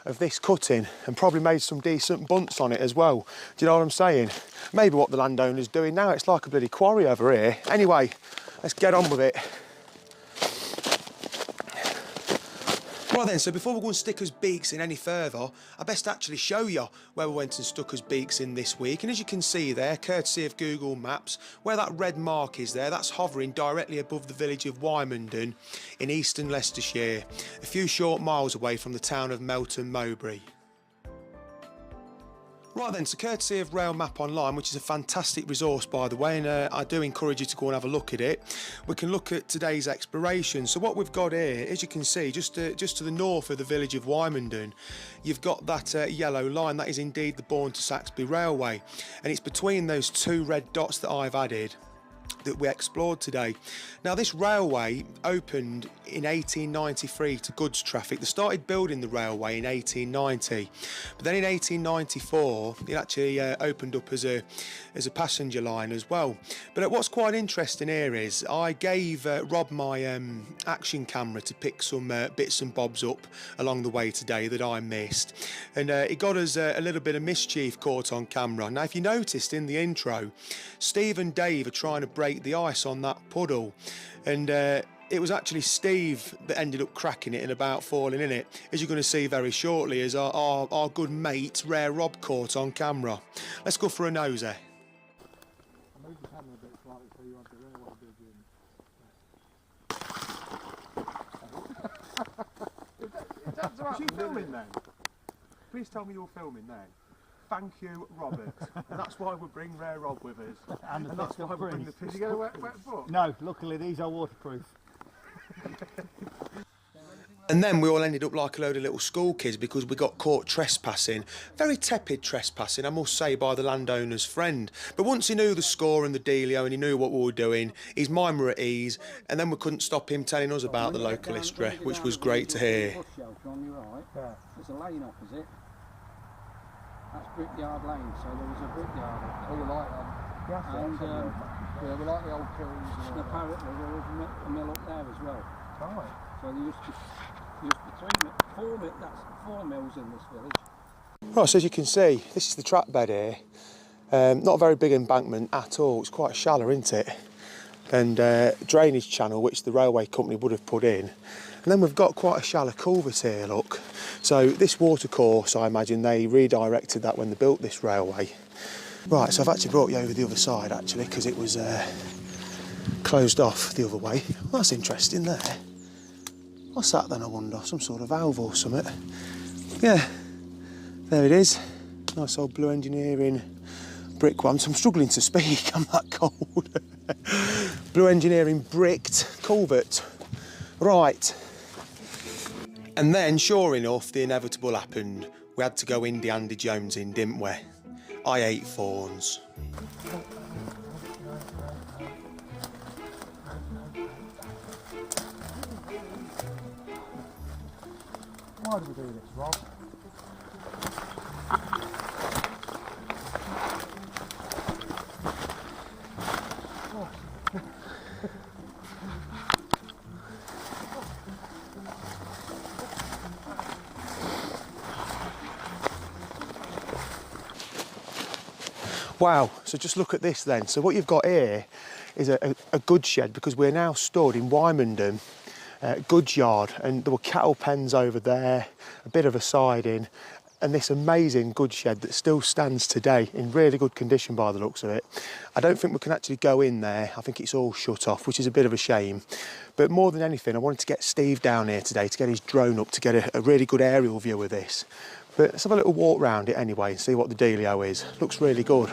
of this cutting and probably made some decent bunts on it as well. Do you know what I'm saying? Maybe what the landowner's doing now, it's like a bloody quarry over here. Anyway, let's get on with it. Right then, so before we go and stick us beaks in any further, I best actually show you where we went and stuck us beaks in this week. And as you can see there, courtesy of Google Maps, where that red mark is there, that's hovering directly above the village of Wymondon in eastern Leicestershire, a few short miles away from the town of Melton Mowbray. Right then, so courtesy of Rail Map Online, which is a fantastic resource by the way, and I do encourage you to go and have a look at it, we can look at today's exploration. So what we've got here, as you can see, just to the north of the village of Wymondon, you've got that yellow line, that is indeed the Bourne to Saxby Railway, and it's between those two red dots that I've added that we explored today. Now this railway opened in 1893 to goods traffic. They started building the railway in 1890, but then in 1894 it actually opened up as a passenger line as well. But what's quite interesting here is I gave Rob my action camera to pick some bits and bobs up along the way today that I missed, and it got us a little bit of mischief caught on camera. Now if you noticed in the intro, Steve and Dave are trying to break the ice on that puddle, and it was actually Steve that ended up cracking it and about falling in it, as you're going to see very shortly, as our good mate Rare Rob caught on camera. Let's go for a nosy. I moved the camera a bit slightly so you won't get real what you filming then? Please tell me you're filming then. Thank you, Robert. And that's why we bring Rare Rob with us. And that's why we bring the pistol. Did you get a wet book? No, luckily these are waterproof. And then we all ended up like a load of little school kids because we got caught trespassing. Very tepid trespassing, I must say, by the landowner's friend. But once he knew the score and the dealio and he knew what we were doing, his mind were at ease, and then we couldn't stop him telling us about the local history, which was great to hear. On your right, there's a lane opposite. That's Brickyard Lane, so there was a brickyard. Oh, you like that? And yeah, we like the old kilns. And apparently there was a mill up there as well. Right. So there used to be four mills in this village. Right, so as you can see, this is the track bed here. Not a very big embankment at all, it's quite shallow, isn't it? And drainage channel, which the railway company would have put in. And then we've got quite a shallow culvert here, look. So this watercourse, I imagine they redirected that when they built this railway. Right, so I've actually brought you over the other side, actually, because it was closed off the other way. Well, that's interesting there. What's that then, I wonder? Some sort of valve or something. Yeah, there it is. Nice old Blue Engineering brick one. So I'm struggling to speak, I'm that cold. Blue Engineering bricked culvert. Right. And then, sure enough, the inevitable happened. We had to go Andy Jones in, didn't we? I ate fawns. Why do we do this, Rob? Wow, so just look at this then. So what you've got here is a goods shed, because we're now stood in Wymondon goods yard, and there were cattle pens over there, a bit of a siding, and this amazing goods shed that still stands today in really good condition by the looks of it. I don't think we can actually go in there. I think it's all shut off, which is a bit of a shame. But more than anything, I wanted to get Steve down here today to get his drone up to get a really good aerial view of this. But let's have a little walk round it anyway and see what the dealio is. Looks really good.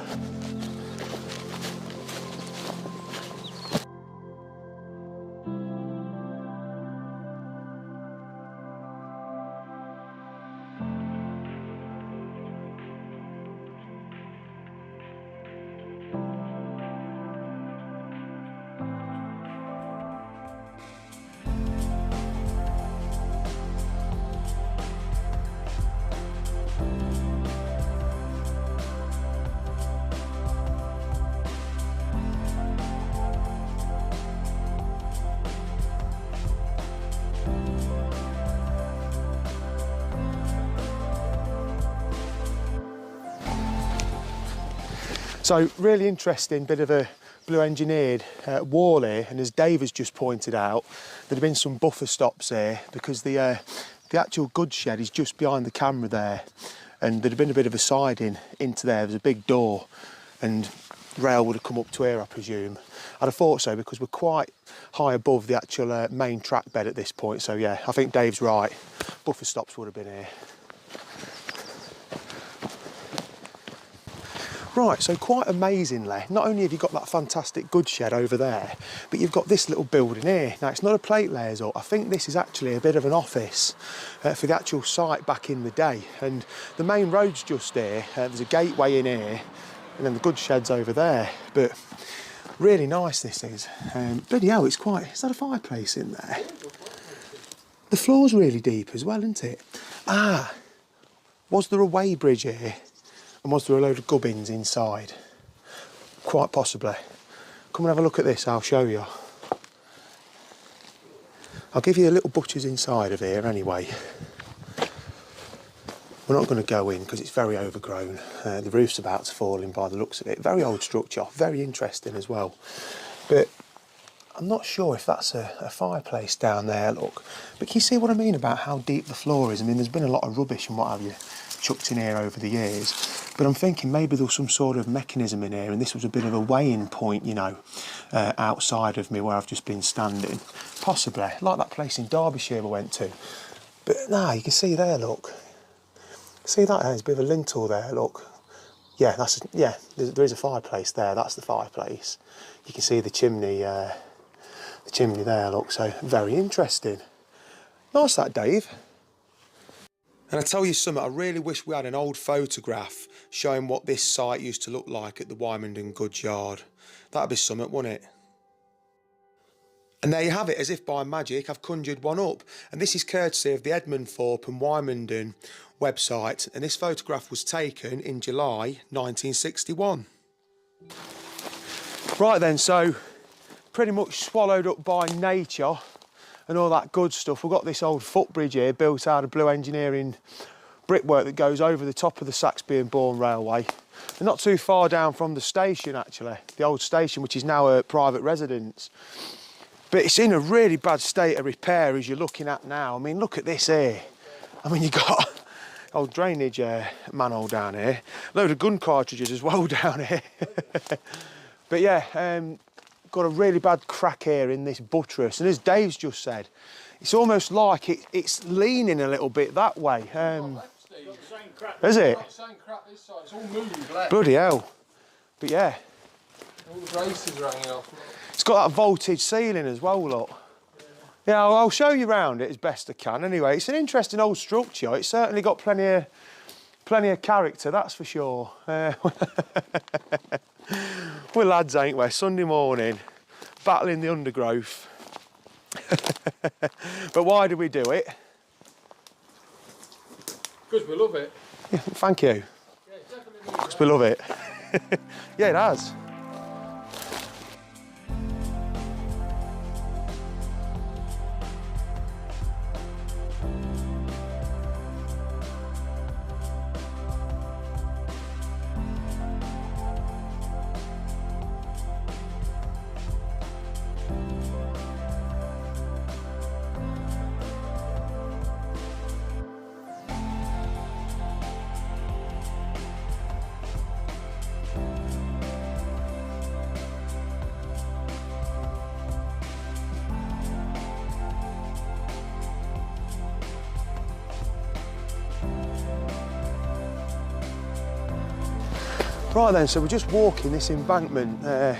So really interesting bit of a blue engineered wall here, and as Dave has just pointed out, there'd have been some buffer stops here because the actual goods shed is just behind the camera there, and there'd have been a bit of a siding into there. There's a big door, and rail would have come up to here, I presume. I'd have thought so because we're quite high above the actual main track bed at this point. So yeah, I think Dave's right. Buffer stops would have been here. Right, so quite amazingly, not only have you got that fantastic goods shed over there, but you've got this little building here. Now, it's not a plate layers up. I think this is actually a bit of an office for the actual site back in the day. And the main road's just here. There's a gateway in here, and then the goods shed's over there. But really nice this is. Bloody hell, it's quite... Is that a fireplace in there? The floor's really deep as well, isn't it? Ah, was there a weighbridge here? And was there a load of gubbins inside? Quite possibly. Come and have a look at this, I'll show you. I'll give you a little butcher's inside of here anyway. We're not going to go in because it's very overgrown. The roof's about to fall in by the looks of it. Very old structure, very interesting as well. But I'm not sure if that's a fireplace down there, look. But can you see what I mean about how deep the floor is? I mean, there's been a lot of rubbish and what have you chucked in here over the years. But I'm thinking maybe there was some sort of mechanism in here and this was a bit of a weighing point, you know, outside of me where I've just been standing. Possibly, like that place in Derbyshire we went to. But nah, you can see there, look. See that? There's a bit of a lintel there, look. Yeah, there is a fireplace there, that's the fireplace. You can see the chimney there, look, so very interesting. Nice that, Dave. And I tell you something, I really wish we had an old photograph showing what this site used to look like at the Wymondham Goods Yard. That'd be something, wouldn't it? And there you have it, as if by magic, I've conjured one up. And this is courtesy of the Edmund Thorpe and Wymondham website. And this photograph was taken in July 1961. Right then, so pretty much swallowed up by nature and all that good stuff. We've got this old footbridge here built out of blue engineering brickwork that goes over the top of the Saxby and Bourne Railway. And not too far down from the station, actually, the old station, which is now a private residence. But it's in a really bad state of repair as you're looking at now. I mean, look at this here. I mean, you've got old drainage manhole down here, load of gun cartridges as well down here. But yeah, got a really bad crack here in this buttress, and as Dave's just said, it's almost like it's leaning a little bit that way. Is it? It's all moved left. Bloody hell. But yeah. All the braces are hanging off. It's got that voltage ceiling as well, look. Yeah, I'll show you around it as best I can. Anyway, it's an interesting old structure. It's certainly got plenty of character, that's for sure. We're lads, ain't we? Sunday morning, battling the undergrowth. But why do we do it? Because we love it. Yeah, thank you. Because we love it. Yeah, it has. Right then, so we're just walking this embankment.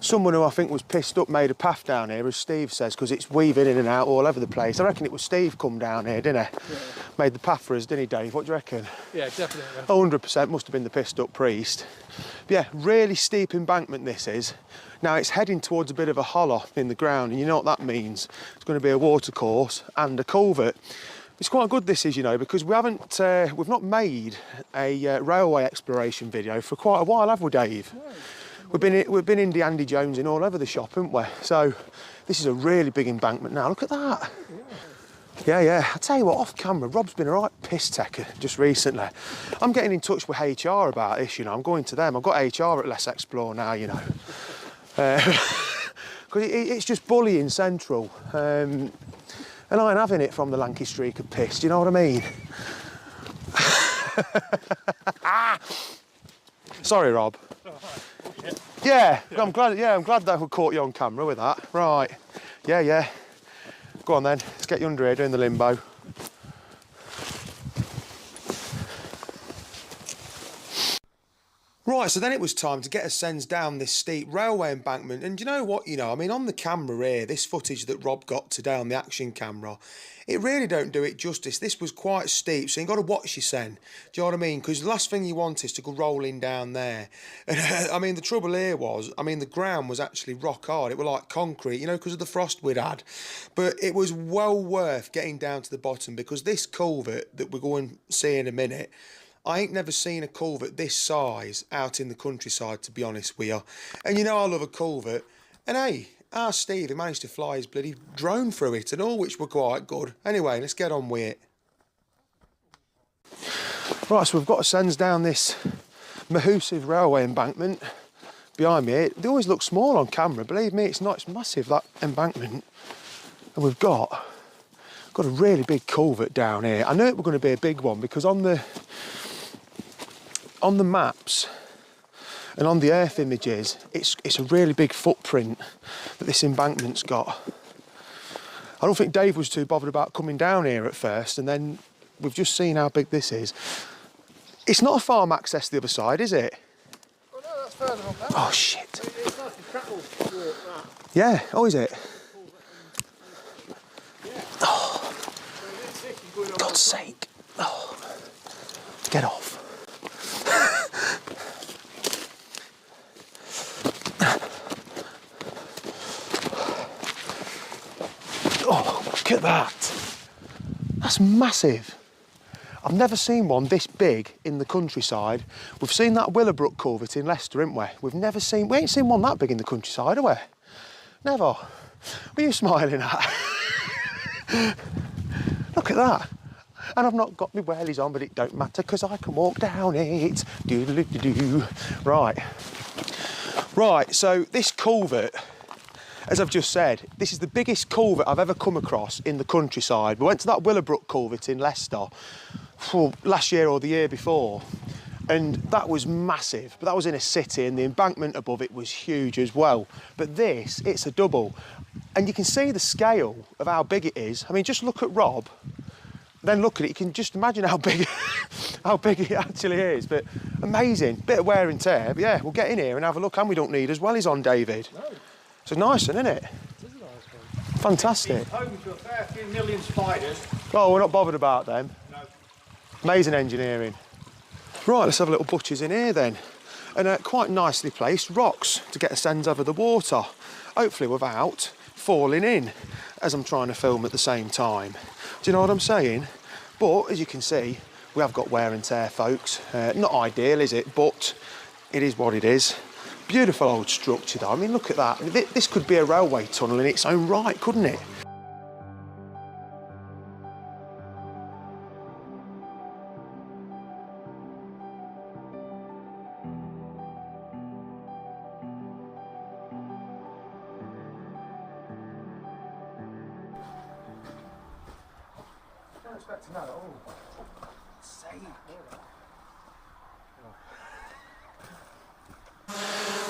Someone who I think was pissed up made a path down here, as Steve says, because it's weaving in and out all over the place. I reckon it was Steve come down here, didn't he? Yeah. Made the path for us, didn't he, Dave? What do you reckon? Yeah, definitely. 100% must have been the pissed up priest. But yeah, really steep embankment this is. Now it's heading towards a bit of a hollow in the ground, and you know what that means. It's going to be a watercourse and a culvert. It's quite good this is, you know, because we've not made a railway exploration video for quite a while, have we, Dave? No. We've been Indy Andy Jones in all over the shop, haven't we? So this is a really big embankment now. Look at that. Yeah. Yeah. I tell you what, off camera, Rob's been a right piss taker just recently. I'm getting in touch with HR about this, you know. I'm going to them. I've got HR at Let's Explore now, you know. Because it's just bullying central. And I ain't having it from the lanky streak of piss, do you know what I mean? Sorry, Rob. Yeah, I'm glad that we caught you on camera with that. Right. Yeah. Go on then, let's get you under here doing the limbo. Right, so then it was time to get a sense down this steep railway embankment. And you know what, I mean, on the camera here, this footage that Rob got today on the action camera, it really don't do it justice. This was quite steep, so you've got to watch your sen. Do you know what I mean? Because the last thing you want is to go rolling down there. And I mean, the trouble here was, the ground was actually rock hard. It was like concrete, because of the frost we'd had. But it was well worth getting down to the bottom, because this culvert that we're going to see in a minute, I ain't never seen a culvert this size out in the countryside, to be honest with you. And I love a culvert. And hey, our Steve, he managed to fly his bloody drone through it and all, which were quite good. Anyway, let's get on with it. Right, so we've got a sense down this massive railway embankment behind me. They always look small on camera. Believe me, it's not. It's massive, that embankment. And we've got a really big culvert down here. I knew it was going to be a big one because on the maps and on the earth images, it's a really big footprint that this embankment's got. I don't think Dave was too bothered about coming down here at first, and then we've just seen how big this is. It's not a farm access the other side, is it? Oh no, that's further up there. Oh shit. It's like a cattle walk, that. Yeah, oh is it? Yeah. Oh, God's sake. Oh. Get off. Oh, look at that. That's massive. I've never seen one this big in the countryside. We've seen that Willowbrook culvert in Leicester, haven't we? We ain't seen one that big in the countryside, have we? Never. What are you smiling at? Look at that. And I've not got my wellies on, but it don't matter because I can walk down it. Doodle-doo-doo-doo. Right, so this culvert, as I've just said, this is the biggest culvert I've ever come across in the countryside. We went to that Willowbrook culvert in Leicester last year or the year before, and that was massive, but that was in a city and the embankment above it was huge as well. But this, it's a double. And you can see the scale of how big it is. I mean, just look at Rob, then look at it, you can just imagine how big it actually is. But amazing, bit of wear and tear. But yeah, we'll get in here and have a look, and we don't need as well as on David. No. It's a nice one, isn't it? It is a nice one. Fantastic. It's home to a fair few million spiders. Oh, we're not bothered about them. No. Amazing engineering. Right, let's have a little butcher's in here then. And quite nicely placed rocks to get a sense over the water. Hopefully without falling in as I'm trying to film at the same time. Do you know what I'm saying? But as you can see, we have got wear and tear, folks. Not ideal, is it? But it is what it is. Beautiful old structure though. I mean, look at that. This could be a railway tunnel in its own right, couldn't it?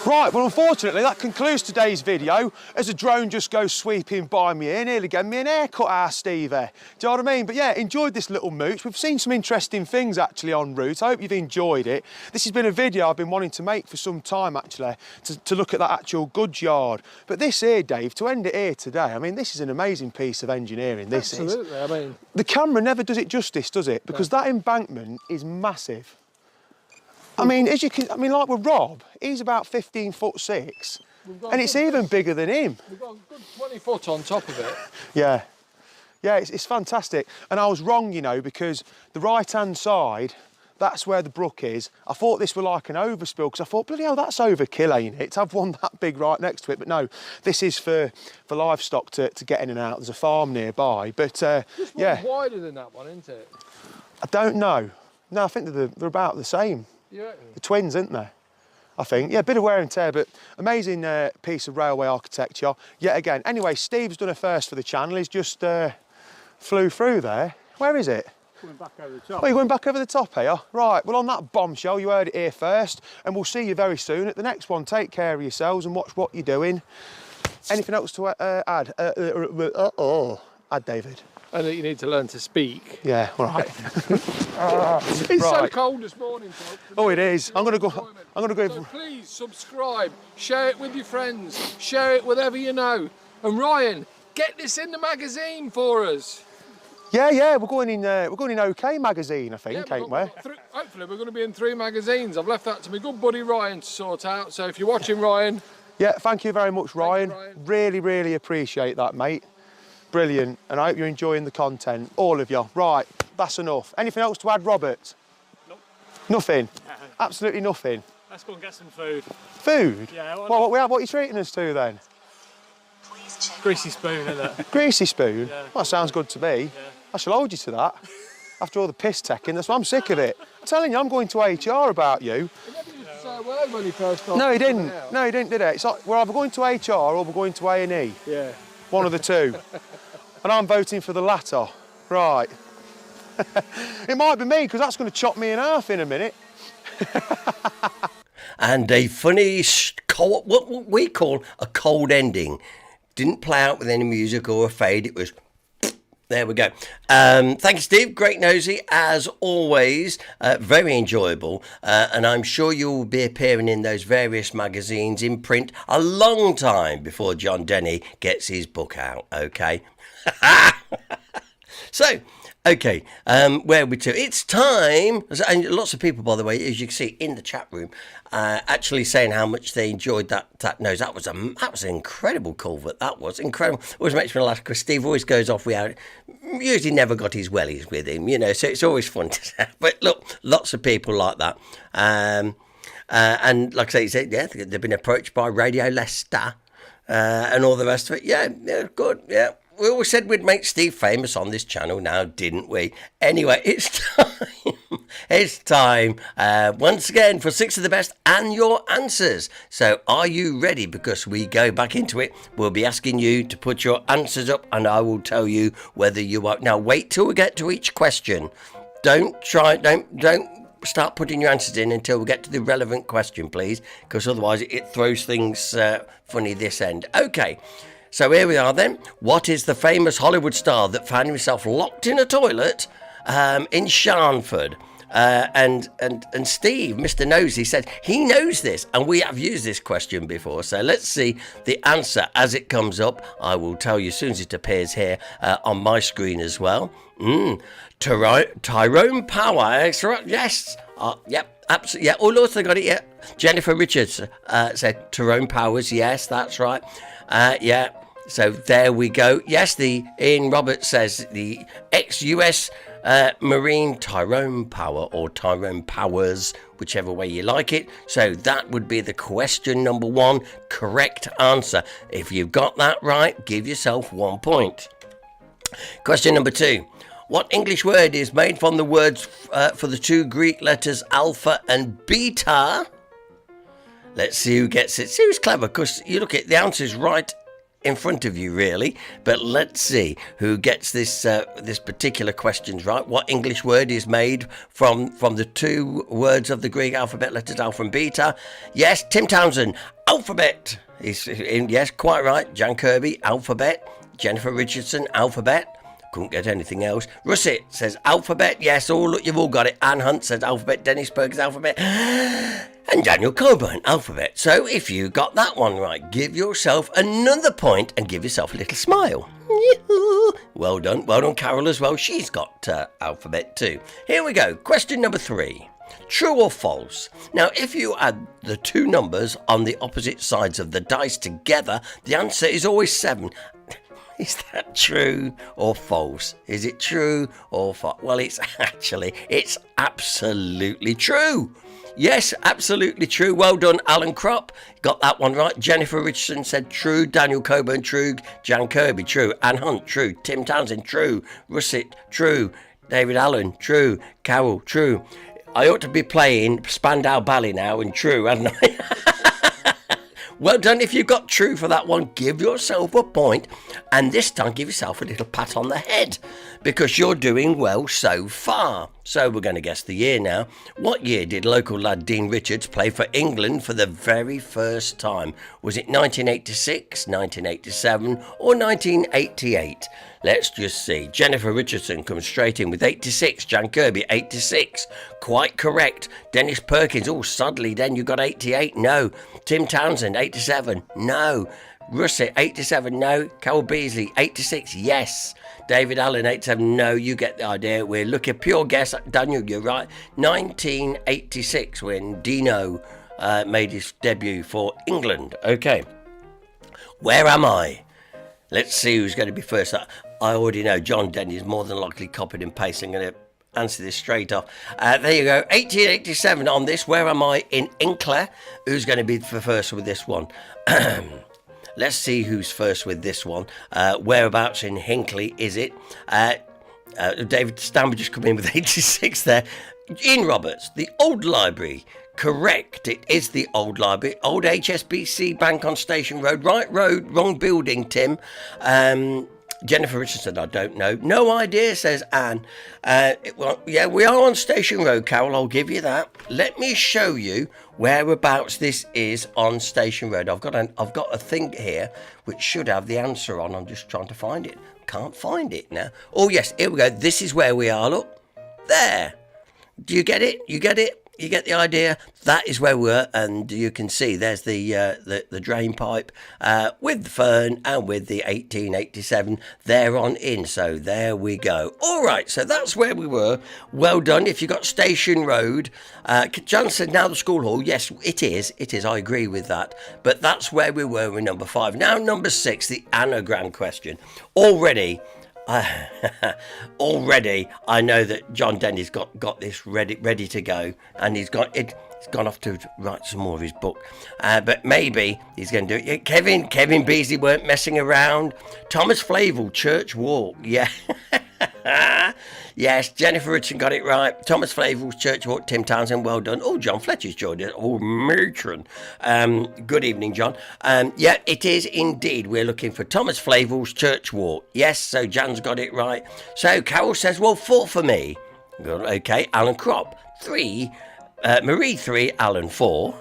Right, well unfortunately that concludes today's video as the drone just goes sweeping by me here, nearly gave me an haircut, our Steve there. Do you know what I mean? But yeah, enjoyed this little mooch. We've seen some interesting things actually en route. I hope you've enjoyed it. This has been a video I've been wanting to make for some time actually, to look at that actual goods yard. But this here, Dave, to end it here today, I mean, this is an amazing piece of engineering, this Absolutely, is. I mean... The camera never does it justice, does it? Because that embankment is massive. I mean, as you can, like with Rob, he's about 15'6", and it's even bigger than him. We've got a good 20 foot on top of it. Yeah, it's fantastic. And I was wrong, because the right-hand side, that's where the brook is. I thought this were like an overspill because I thought, bloody hell, that's overkill, ain't it? To have one that big right next to it. But no, this is for livestock to get in and out. There's a farm nearby. But This yeah. one's wider than that one, isn't it? I don't know. No, I think they're about the same. You reckon? The twins, aren't they? I think. Yeah, a bit of wear and tear, but amazing piece of railway architecture yet again. Anyway, Steve's done a first for the channel. He's just flew through there. Where is it? Coming back over the top. Oh, you're going back over the top here? Right, well, on that bombshell, you heard it here first, and we'll see you very soon at the next one. Take care of yourselves and watch what you're doing. Anything else to add? Add, David. And that you need to learn to speak. Yeah, all right. It's so cold this morning, folks. Oh, it is. I'm going to go. So please subscribe, share it with your friends, share it with whoever you know. And Ryan, get this in the magazine for us. Yeah, we're going in OK magazine, I think, ain't we? Hopefully, we're going to be in 3 magazines. I've left that to my good buddy Ryan to sort out. So if you're watching, Ryan. Yeah, thank you very much, Ryan. Really, really appreciate that, mate. Brilliant, and I hope you're enjoying the content, all of you. Right, that's enough. Anything else to add, Robert? Nope. Nothing? No. Absolutely nothing? Let's go and get some food. Food? Yeah. What are you treating us to then? Greasy spoon, isn't it? Greasy spoon? Yeah. Well, that sounds good to me. Yeah. I shall hold you to that. After all the piss taking, that's why I'm sick of it. I'm telling you, I'm going to HR about you. He never used to say a word when he first started. No, he didn't. No, he didn't, did it? It's like we're either going to HR or we're going to A&E. Yeah. One of the two. And I'm voting for the latter. Right. It might be me, because that's going to chop me in half in a minute. And a funny, what we call a cold ending. Didn't play out with any music or a fade. It was... There we go. Thank you, Steve. Great nosy, as always. Very enjoyable. And I'm sure you'll be appearing in those various magazines in print a long time before John Denny gets his book out, okay? So, okay, where are we to? It's time, and lots of people, by the way, as you can see in the chat room, actually saying how much they enjoyed that nose. That was an incredible culvert. That was incredible. Always makes me laugh because Steve always goes off without, usually never got his wellies with him, you know, so it's always fun to say. But look, lots of people like that. And like I say, he said, yeah, they've been approached by Radio Leicester and all the rest of it. Yeah, good, yeah. We always said we'd make Steve famous on this channel now, didn't we? Anyway, it's time. It's time once again for 6 of the best and your answers. So are you ready? Because we go back into it. We'll be asking you to put your answers up and I will tell you whether you are. Now wait till we get to each question. Don't start putting your answers in until we get to the relevant question, please. Because otherwise it throws things funny this end. Okay. So here we are then. What is the famous Hollywood star that found himself locked in a toilet in Sharnford? And Steve, Mr. Nosy, said he knows this, and we have used this question before. So let's see the answer as it comes up. I will tell you as soon as it appears here on my screen as well. Tyrone Power. Yes. Yep. Absolutely. Yeah. Oh, also got it. Yeah. Jennifer Richards said Tyrone Powers. Yes, that's right. Yeah. So there we go. Yes, Ian Roberts says the ex-US Marine Tyrone Power or Tyrone Powers, whichever way you like it. So that would be the question number 1 correct answer. If you've got that right, give yourself 1 point. Question number 2. What English word is made from the words for the 2 Greek letters alpha and beta? Let's see who gets it. See who's clever, because you look at the answer is right in front of you, really. But let's see who gets this particular questions right. What English word is made from the 2 words of the Greek alphabet letters alpha and beta? Yes, Tim Townsend, alphabet. Yes, quite right. Jan Kirby, alphabet. Jennifer Richardson, alphabet. Couldn't get anything else. Russet says alphabet. Yes, look, you've all got it. Anne Hunt says alphabet. Dennis Berger's alphabet. And Daniel Coburn, alphabet. So if you got that one right, give yourself another point and give yourself a little smile. Well done. Well done, Carol, as well. She's got alphabet too. Here we go. Question number 3. True or false? Now, if you add the 2 numbers on the opposite sides of the dice together, the answer is always 7. Is that true or false? Is it true or false? Well, it's absolutely true. Yes, absolutely true. Well done, Alan Kropp. Got that one right. Jennifer Richardson said true. Daniel Coburn, true. Jan Kirby, true. Anne Hunt, true. Tim Townsend, true. Russet, true. David Allen, true. Carol, true. I ought to be playing Spandau Ballet now in true, hadn't I? Well done. If you got true for that one, give yourself a point. And this time, give yourself a little pat on the head because you're doing well so far. So we're going to guess the year now. What year did local lad Dean Richards play for England for the very first time? Was it 1986, 1987 or 1988? Let's just see. Jennifer Richardson comes straight in with 86. Jan Kirby, 86. Quite correct. Dennis Perkins, suddenly then you got 88. No. Tim Townsend, 87. No. Russet, 87. No. Carol Beasley, 86. Yes. David Allen, 87. No, you get the idea. We're looking pure guess. Daniel, you're right. 1986 when Dino made his debut for England. Okay. Where am I? Let's see who's going to be first. I already know John Denny is more than likely copied and pasted. I'm going to answer this straight off. There you go. 1887 on this. Where am I in Hinckley? Who's going to be the first with this one? Let's see who's first with this one. Whereabouts in Hinckley is it? David Stanford just come in with 86 there. Ian Roberts, the old library. Correct, it is the old library. Old HSBC Bank on Station Road. Right road, wrong building, Tim. Jennifer Richardson, I don't know. No idea, says Anne. Well, yeah, we are on Station Road, Carol, I'll give you that. Let me show you whereabouts this is on Station Road. I've got a thing here which should have the answer on. I'm just trying to find it. Can't find it now. Oh, yes, here we go. This is where we are, look. There. Do you get it? You get it? You get the idea? That is where we were, and you can see there's the drain pipe with the fern and with the 1887 there on in. So there we go. All right, so that's where we were. Well done. If you got Station Road, John said now the school hall. Yes, it is. It is. I agree with that. But that's where we were with number 5. Now number 6, the anagram question. Already I know that John Denny's got this ready to go, and he's gone off to write some more of his book, but maybe he's going to do it. Kevin Beasley weren't messing around. Thomas Flavel, Church Walk. Yeah. Yes, Jennifer Richardson got it right. Thomas Flavel's Church Walk. Tim Townsend, well done. Oh, John Fletcher's joined us. Oh, matron. Good evening, John. Yeah, it is indeed. We're looking for Thomas Flavel's Church Walk. Yes, so Jan's got it right. So Carol says, well, 4 for me. Good, okay, Alan Kropp, 3. Marie, 3. Alan, 4.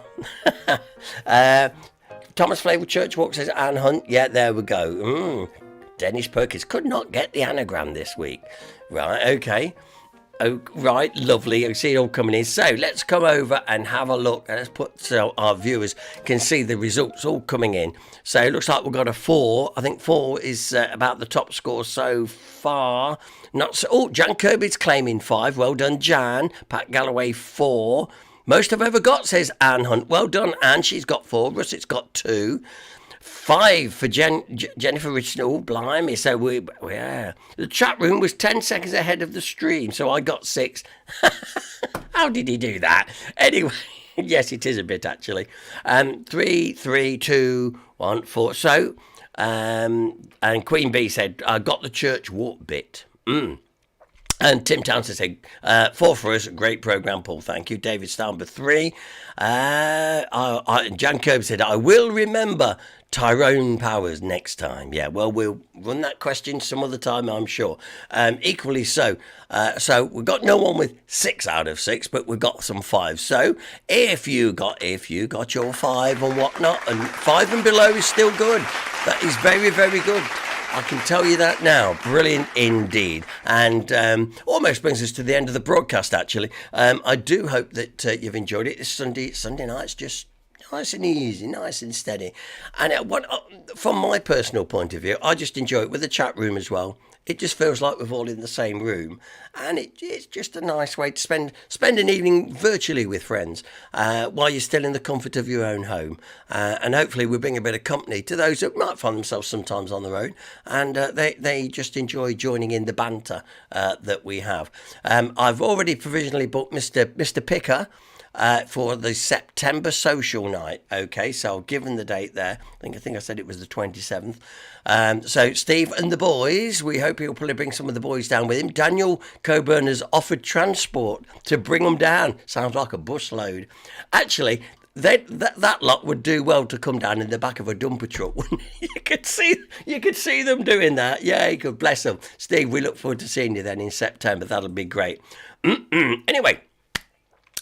Thomas Flavel Church Walk, says Anne Hunt. Yeah, there we go. Dennis Perkins could not get the anagram this week. Right, okay. Oh, right, lovely. I see it all coming in. So let's come over and have a look. Let's put so our viewers can see the results all coming in. So it looks like we've got a 4. I think 4 is about the top score so far. Not so. Oh, Jan Kirby's claiming 5. Well done, Jan. Pat Galloway, 4. Most I've ever got, says Anne Hunt. Well done, Anne. She's got 4. Russet's got 2. 5 for Jennifer Richardson. Oh, blimey. So yeah. The chat room was 10 seconds ahead of the stream, so I got 6. How did he do that? Anyway, yes, it is a bit, actually. 3, 3, 2, 1, 4. So, and Queen Bee said, I got the church walk bit. And Tim Townsend said, 4 for us. Great programme, Paul. Thank you. David Stamber, 3. Jan Kirby said, I will remember Tyrone Powers next time. Yeah, well, we'll run that question some other time, I'm sure. Equally so. So we've got no one with 6 out of 6, but we've got some 5. So if you got your 5 and whatnot, and 5 and below is still good. That is very, very good. I can tell you that now. Brilliant indeed. And almost brings us to the end of the broadcast, actually. I do hope that you've enjoyed it. This Sunday night's just nice and easy, nice and steady. And from my personal point of view, I just enjoy it with the chat room as well. It just feels like we're all in the same room, and it's just a nice way to spend an evening virtually with friends while you're still in the comfort of your own home. And hopefully we bring a bit of company to those that might find themselves sometimes on their own, and they just enjoy joining in the banter that we have. I've already provisionally booked Mr. Picker for the September social night. Okay, so I'll give him the date there. I think I said it was the 27th. So Steve and the boys, we hope he'll probably bring some of the boys down with him. Daniel Coburn has offered transport to bring them down. Sounds like a bus load. Actually, that lot would do well to come down in the back of a dumper truck. You could see them doing that. Yeah, good, bless them. Steve, we look forward to seeing you then in September. That'll be great. Anyway.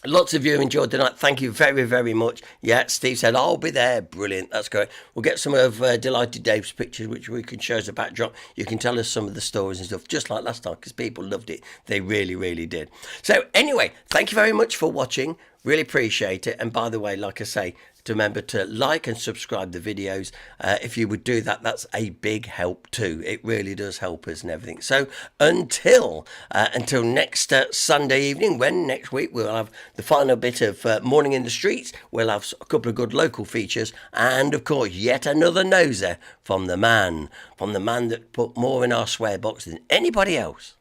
Lots of you enjoyed the night. Thank you very, very much. Yeah, Steve said, I'll be there. Brilliant. That's great. We'll get some of Delighted Dave's pictures, which we can show as a backdrop. You can tell us some of the stories and stuff, just like last time, because people loved it. They really, really did. So anyway, thank you very much for watching. Really appreciate it. And by the way, like I say, to remember to like and subscribe the videos. If you would do that, that's a big help too. It really does help us and everything. So until next Sunday evening, when next week we'll have the final bit of Morning in the Streets, we'll have a couple of good local features, and of course yet another noser from the man that put more in our swear box than anybody else.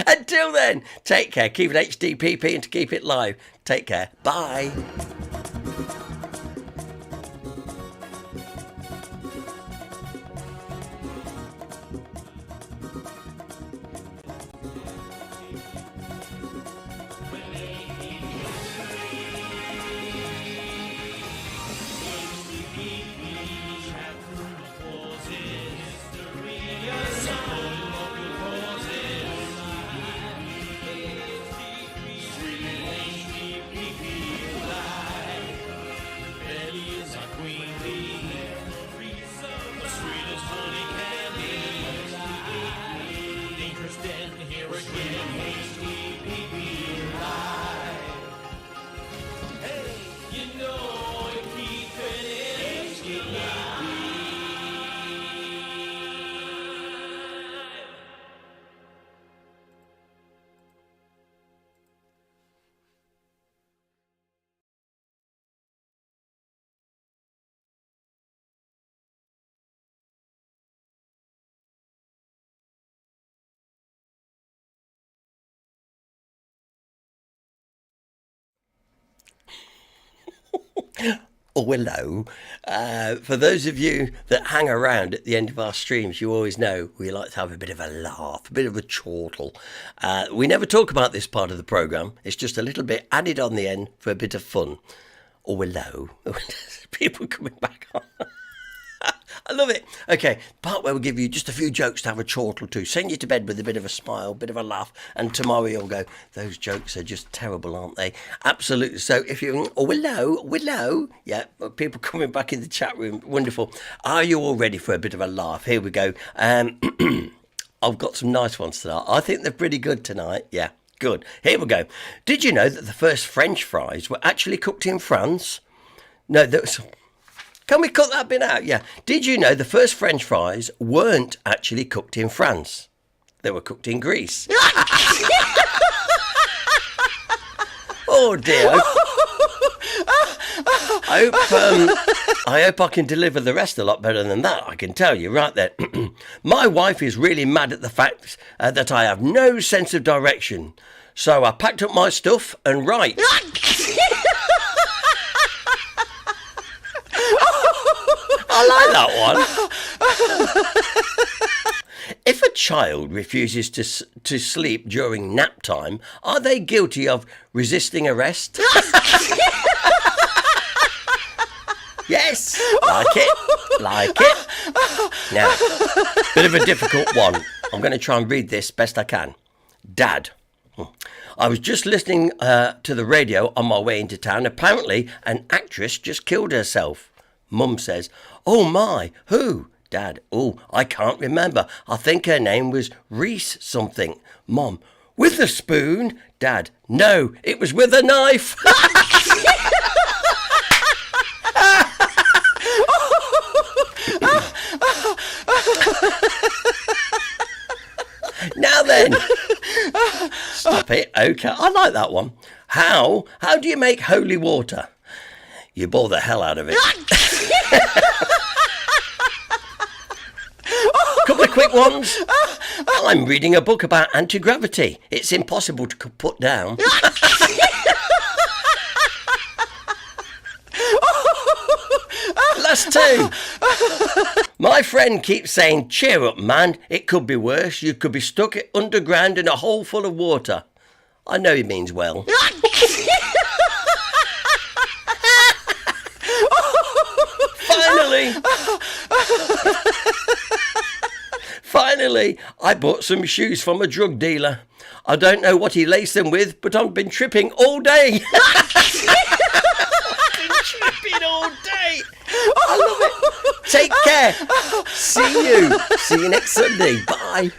Until then, take care, keep it HDPP and to keep it live. Take care, bye. Oh, hello. For those of you that hang around at the end of our streams, you always know we like to have a bit of a laugh, a bit of a chortle. We never talk about this part of the programme. It's just a little bit added on the end for a bit of fun. Oh, hello. People coming back on. I love it. Okay, part where we'll give you just a few jokes to have a chortle to. Send you to bed with a bit of a smile, bit of a laugh, and tomorrow you'll go, those jokes are just terrible, aren't they? Absolutely. So if you, oh, hello. Yeah, people coming back in the chat room. Wonderful. Are you all ready for a bit of a laugh? Here we go. I've got some nice ones tonight. I think they're pretty good tonight. Yeah, good. Here we go. Did you know that the first French fries were actually cooked in France? No, that was... Can we cut that bit out? Yeah. Did you know the first French fries weren't actually cooked in France? They were cooked in Greece. Oh dear. I hope I can deliver the rest a lot better than that, I can tell you right there. My wife is really mad at the fact that I have no sense of direction. So I packed up my stuff and right. I like that one. If a child refuses to sleep during nap time, are they guilty of resisting arrest? Yes, like it. Now, bit of a difficult one. I'm going to try and read this best I can. Dad, I was just listening to the radio on my way into town. Apparently, an actress just killed herself. Mum says, oh my, who? Dad, oh, I can't remember. I think her name was Reese something. Mum, with a spoon? Dad, no, it was with a knife. again. Stop it. Okay, I like that one. How do you make holy water? You bore the hell out of it. Couple of quick ones. I'm reading a book about anti-gravity. It's impossible to put down. Last two. My friend keeps saying, cheer up, man. It could be worse. You could be stuck underground in a hole full of water. I know he means well. Finally, I bought some shoes from a drug dealer. I don't know what he laced them with, but I've been tripping all day. Tripping all day. I love it. Take care. See you next Sunday. Bye.